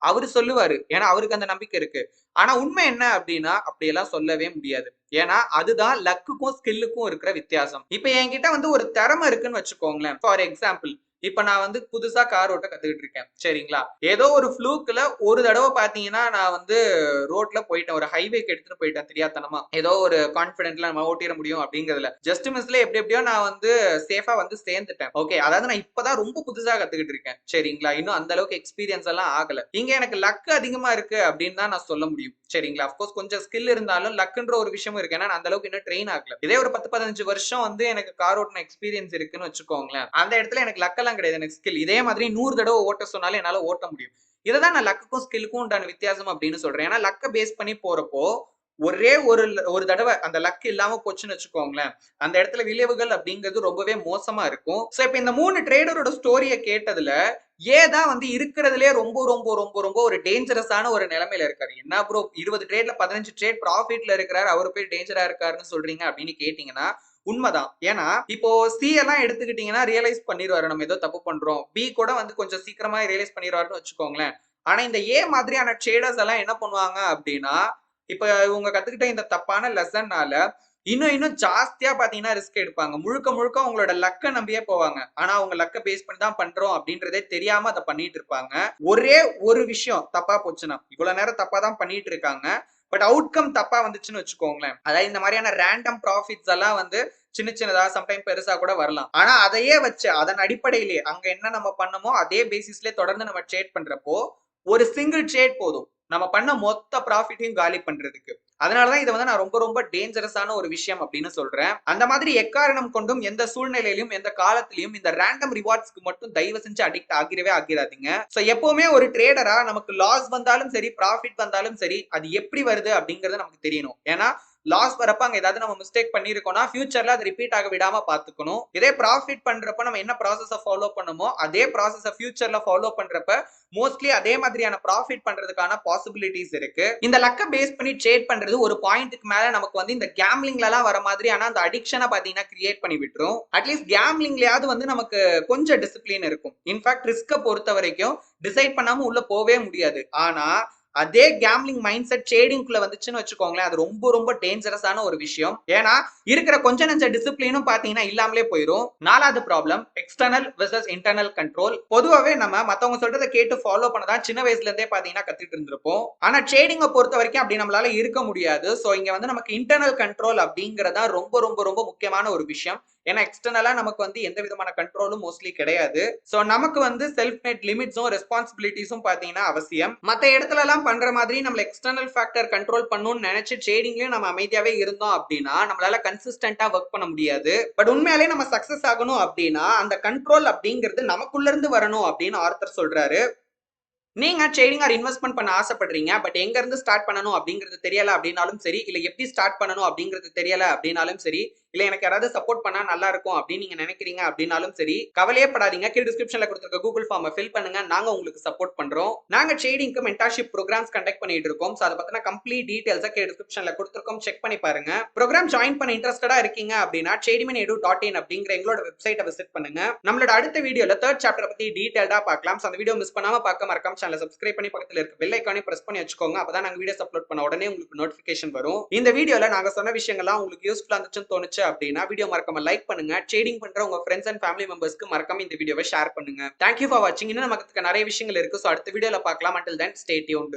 அவரு சொல்லுவாரு. ஏன்னா அவருக்கு அந்த நம்பிக்கை இருக்கு. ஆனா உண்மை என்ன அப்படின்னா அப்படியெல்லாம் சொல்லவே முடியாது. ஏன்னா அதுதான் லக்குக்கும் ஸ்கில்லுக்கும் இருக்கிற வித்தியாசம். இப்ப என்கிட்ட வந்து ஒரு திறமை இருக்குன்னு வச்சுக்கோங்களேன். ஃபார் எக்ஸாம்பிள் இப்ப நான் வந்து புதுசா கார் ஓட்ட கத்துக்கிட்டு இருக்கேன். சரிங்களா? ஏதோ ஒரு ஃப்ளூக்ல ஒரு தடவை பாத்தீங்கன்னா நான் வந்து ரோட்ல போயிட்டேன். ஒரு ஹைவேக்கு எடுத்துட்டு போயிட்டேன் தெரியாத்தனமா. ஏதோ ஒரு கான்பிடென்ட்ல நம்ம ஓட்டிட முடியும் அப்படிங்கிறதுல. ஜஸ்ட் மிஸ்ல எப்படியோ நான் வந்து சேஃபா வந்து சேர்ந்துட்டேன். ஓகே. அதாவது நான் இப்பதான் ரொம்ப புதுசா கத்துக்கிட்டு இருக்கேன். சரிங்களா? இன்னும் அந்த அளவுக்கு எக்ஸ்பீரியன்ஸ் எல்லாம் ஆகல. இங்க எனக்கு லக் அதிகமா இருக்கு அப்படின்னு தான் நான் சொல்ல முடியும். சரிங்களா? அஃப்கோர்ஸ் கொஞ்சம் ஸ்கில் இருந்தாலும் லக்குன்ற ஒரு விஷயம் இருக்கு. ஏன்னா அந்த அளவுக்கு இன்னும் ட்ரெயின் ஆகல. இதே ஒரு 10, 15 வருஷம் வந்து எனக்கு கார் ஓட்டின எக்ஸ்பீரியன்ஸ் இருக்குன்னு வச்சுக்கோங்களேன். அந்த இடத்துல எனக்கு லக் எல்லாம் கிடையாது. எனக்கு ஸ்கில். இதே மாதிரி 100 தடவை ஓட்ட சொன்னாலும் என்னால ஓட்ட முடியும். இததான் நான் லக்குக்கும் ஸ்கில்லுக்கும் உண்டான வித்தியாசம் அப்படின்னு சொல்றேன். ஏன்னா லக்க பேஸ் பண்ணி போறப்போ ஒரே ஒரு தடவை அந்த லக் இல்லாம போச்சுன்னு வச்சுக்கோங்களேன், அந்த இடத்துல விளைவுகள் அப்படிங்கிறது ரொம்பவே மோசமா இருக்கும். சோ இப்ப இந்த 3 ட்ரேடரோட ஸ்டோரிய கேட்டதுல ஏதான் வந்து இருக்கிறதுலே ரொம்ப ரொம்ப ரொம்ப ரொம்ப ஒரு டேஞ்சரஸான ஒரு நிலைமையில இருக்காரு. என்ன ப்ரோ 20 ட்ரேட்ல 15 ட்ரேட் ப்ராஃபிட்ல இருக்கிறாரு, அவரு போய் டேஞ்சரா இருக்காருன்னு சொல்றீங்க அப்படின்னு கேட்டீங்கன்னா உண்மைதான். ஏன்னா இப்போ சி எல்லாம் எடுத்துக்கிட்டீங்கன்னா ரியலைஸ் பண்ணிடுவாரு நம்ம ஏதோ தப்பு பண்றோம். பி கூட வந்து கொஞ்சம் சீக்கிரமா ரியலைஸ் பண்ணிடுவாருன்னு வச்சுக்கோங்களேன். ஆனா இந்த ஏ மாதிரியான ட்ரேடர்ஸ் எல்லாம் என்ன பண்ணுவாங்க அப்படின்னா இப்ப இவங்க கத்துக்கிட்ட இந்த தப்பான லெசன்னால இன்னும் ஜாஸ்தியா பாத்தீங்கன்னா ரிஸ்க் எடுப்பாங்க. முழுக்க முழுக்க அவங்களோட லக்க நம்பியே போவாங்க. ஆனா அவங்க லக்க பேஸ் பண்ணி தான் பண்றோம் அப்படின்றதே தெரியாம அதை பண்ணிட்டு இருப்பாங்க. ஒரே ஒரு விஷயம் தப்பா போச்சுன்னா இவ்வளவு நேரம் தப்பா தான் பண்ணிட்டு இருக்காங்க. பட் அவுட்கம் தப்பா வந்துச்சுன்னு வச்சுக்கோங்களேன். அதாவது இந்த மாதிரியான ரேண்டம் ப்ராஃபிட்ஸ் எல்லாம் வந்து சின்ன சின்னதா சம்டைம் பெருசா கூட வரலாம். ஆனா அதையே வச்சு அதன் அடிப்படையிலேயே அங்க என்ன நம்ம பண்ணமோ அதே பேசிஸ்லயே தொடர்ந்து நம்ம ட்ரேட் பண்றப்போ ஒரு சிங்கிள் ட்ரேட் போதும் நம்ம பண்ண மொத்த ப்ராஃபிட்டையும் காலி பண்றதுக்கு. அதனாலதான் இதை வந்து நான் ரொம்ப ரொம்ப டேஞ்சரஸான ஒரு விஷயம் அப்படின்னு சொல்றேன். அந்த மாதிரி எக்காரணம் கொண்டும் எந்த சூழ்நிலையிலும் எந்த காலத்திலையும் இந்த ரேண்டம் ரிவார்ட்ஸ்க்கு மட்டும் தயவு செஞ்சு அடிக்ட் ஆகிராதீங்க. சோ எப்பவுமே ஒரு ட்ரேடரா நமக்கு லாஸ் வந்தாலும் சரி ப்ராஃபிட் வந்தாலும் சரி அது எப்படி வருது அப்படிங்கறது நமக்கு தெரியணும். ஏன்னா லாஸ் வரப்ப அங்க ஏதாவது நம்ம மிஸ்டேக் பண்ணிருக்கோம்னா ஃபியூச்சர்ல அது ரிப்பீட் ஆக விடாம பாத்துக்கணும். இதே ப்ராஃபிட் பண்றப்ப நம்ம என்ன ப்ராசஸ ஃபாலோ பண்ணுமோ அதே ப்ராசஸ ஃபியூச்சர்ல ஃபாலோ பண்றப்ப மோஸ்ட்லி அதே மாதிரியான ப்ராஃபிட் பண்றதுக்கான பாசிபிலிட்டிஸ் இருக்கு. இந்த லக்க பேஸ் பண்ணி ட்ரேட் பண்றது ஒரு பாயிண்ட்க்கு மேல நமக்கு வந்து இந்த கேம்லிங்ல எல்லாம் வர மாதிரியான அந்த அடிக்ஷனை பாத்தீங்கன்னா கிரியேட் பண்ணி விட்டுரும். அட்லீஸ்ட் கேம்லிங்லயாவது வந்து நமக்கு கொஞ்சம் டிசிப்ளின் இருக்கும். இன்ஃபேக்ட் ரிஸ்க பொறுத்த வரைக்கும் டிசைட் பண்ணாம உள்ள போவே முடியாது. ஆனா அதே கேம்லிங் மைண்ட் செட் ட்ரேடிங்குள்ள வந்துச்சுன்னு வச்சுக்கோங்களேன், அது ரொம்ப ரொம்ப டேஞ்சரஸான ஒரு விஷயம். ஏன்னா இருக்கிற கொஞ்ச நெஞ்ச டிசிப்ளினும் பாத்தீங்கன்னா இல்லாமலே போயிடும். நாலாவது problem external versus internal control. பொதுவாவே நம்ம மத்தவங்க சொல்றதை கேட்டு ஃபாலோ பண்ணதான் சின்ன வயசுல இருந்தே பாத்தீங்கன்னா கத்துட்டு இருந்திருப்போம். ஆனா ட்ரேடிங்கை பொறுத்த வரைக்கும் அப்படி நம்மளால இருக்க முடியாது. சோ இங்க வந்து நமக்கு இன்டர்னல் கண்ட்ரோல் அப்படிங்கறதா ரொம்ப ரொம்ப ரொம்ப முக்கியமான ஒரு விஷயம். ஏன்னா எக்ஸ்டர்னலா நமக்கு வந்து எந்த விதமான கண்ட்ரோலும் மோஸ்ட்லி கிடையாது. சோ நமக்கு வந்து செல்ஃப் மேட் லிமிட்ஸும் ரெஸ்பான்சிபிலிட்டிஸும் பாத்தீங்கன்னா அவசியம். மத்த இடத்துல எல்லாம் பண்ற மாதிரி நம்ம எக்ஸ்டர்னல் ஃபேக்டர் கண்ட்ரோல் பண்ணணும்னு நினைச்சு ட்ரேடிங்லயும் நம்ம அமைதியாவே இருந்தோம் அப்படின்னா நம்மளால கன்சிஸ்டன்டா ஒர்க் பண்ண முடியாது. பட் உண்மையாலே நம்ம சக்சஸ் ஆகணும் அப்படின்னா அந்த கண்ட்ரோல் அப்படிங்கிறது நமக்குள்ள இருந்து வரணும் அப்படின்னு ஆர்த்தர் சொல்றாரு. நீங்க ட்ரேடிங் ஆர் இன்வெஸ்ட்மென்ட் பண்ண ஆசைப்படுறீங்க. பட் எங்க இருந்து ஸ்டார்ட் பண்ணணும் அப்படிங்கிறது தெரியல அப்படின்னாலும் சரி, இல்ல எப்படி ஸ்டார்ட் பண்ணணும் அப்படிங்கிறது தெரியல அப்படின்னாலும் சரி, இல்ல எனக்கு யாராவது சப்போர்ட் பண்ணா நல்லா இருக்கும் அப்படின்னு நீங்க நினைக்கிறீங்க அப்படின்னாலும் சரி, கவலையே படாதீங்க. கீழ டிஸ்கிரிப்ஷன்ல கொடுத்திருக்க கூகுள் ஃபார்மை ஃபில் பண்ணுங்க. நாங்க உங்களுக்கு சப்போர்ட் பண்றோம். நாங்க ட்ரேடிங்க்கு மென்டார்ஷிப் ப்ரோகிராம்ஸ் கண்டக்ட் பண்ணிட்டு இருக்கோம். சோ அத பத்தின கம்ப்ளீட் டீடைல்ஸ் கீழ டிஸ்கிரிப்ஷன்ல கொடுத்திருக்கோம். செக் பண்ணி பாருங்க. ப்ரோகிராம் ஜாயின் பண்ண இன்ட்ரஸ்டடா இருக்கீங்க அப்படின்னா trademinedu.in அப்படிங்கிற எங்களோட வெப்சைட்டை விசிட் பண்ணுங்க. நம்மளோட அடுத்த வீடியோல 3rd சாப்டர் பத்தி டீடைல்டா பார்க்கலாம். சோ அந்த வீடியோ மிஸ் பண்ணாம பார்க்க மறக்காம சேனலை சப்ஸ்கிரைப் பண்ணி பக்கத்துல இருக்க பெல் ஐகானை பிரஸ் பண்ணி வச்சுக்கோங்க. அப்பதான் நாங்க வீடியோஸ் அப்லோட் பண்ண உடனே உங்களுக்கு நோட்டிபிகேஷன் வரும். இந்த வீடியோல நாங்க சொன்ன விஷயங்கள்லாம் உங்களுக்கு யூஸ்ஃபுல்லா இருந்துச்சுன்னு தோணுச்சு அப்படின்னா வீடியோ மறக்காம லைக் பண்ணுங்க. ட்ரேடிங் பண்ற உங்க ஃப்ரெண்ட்ஸ் அண்ட் ஃபேமிலி மெம்பர்ஸ்க்கு மறக்காம இந்த வீடியோவை ஷேர் பண்ணுங்க. தேங்க்யூ ஃபார் வாட்சிங். இன்னும் நமக்கு நிறைய விஷயங்கள் இருக்கு. சோ அடுத்த வீடியோல பார்க்கலாம். until then stay tuned.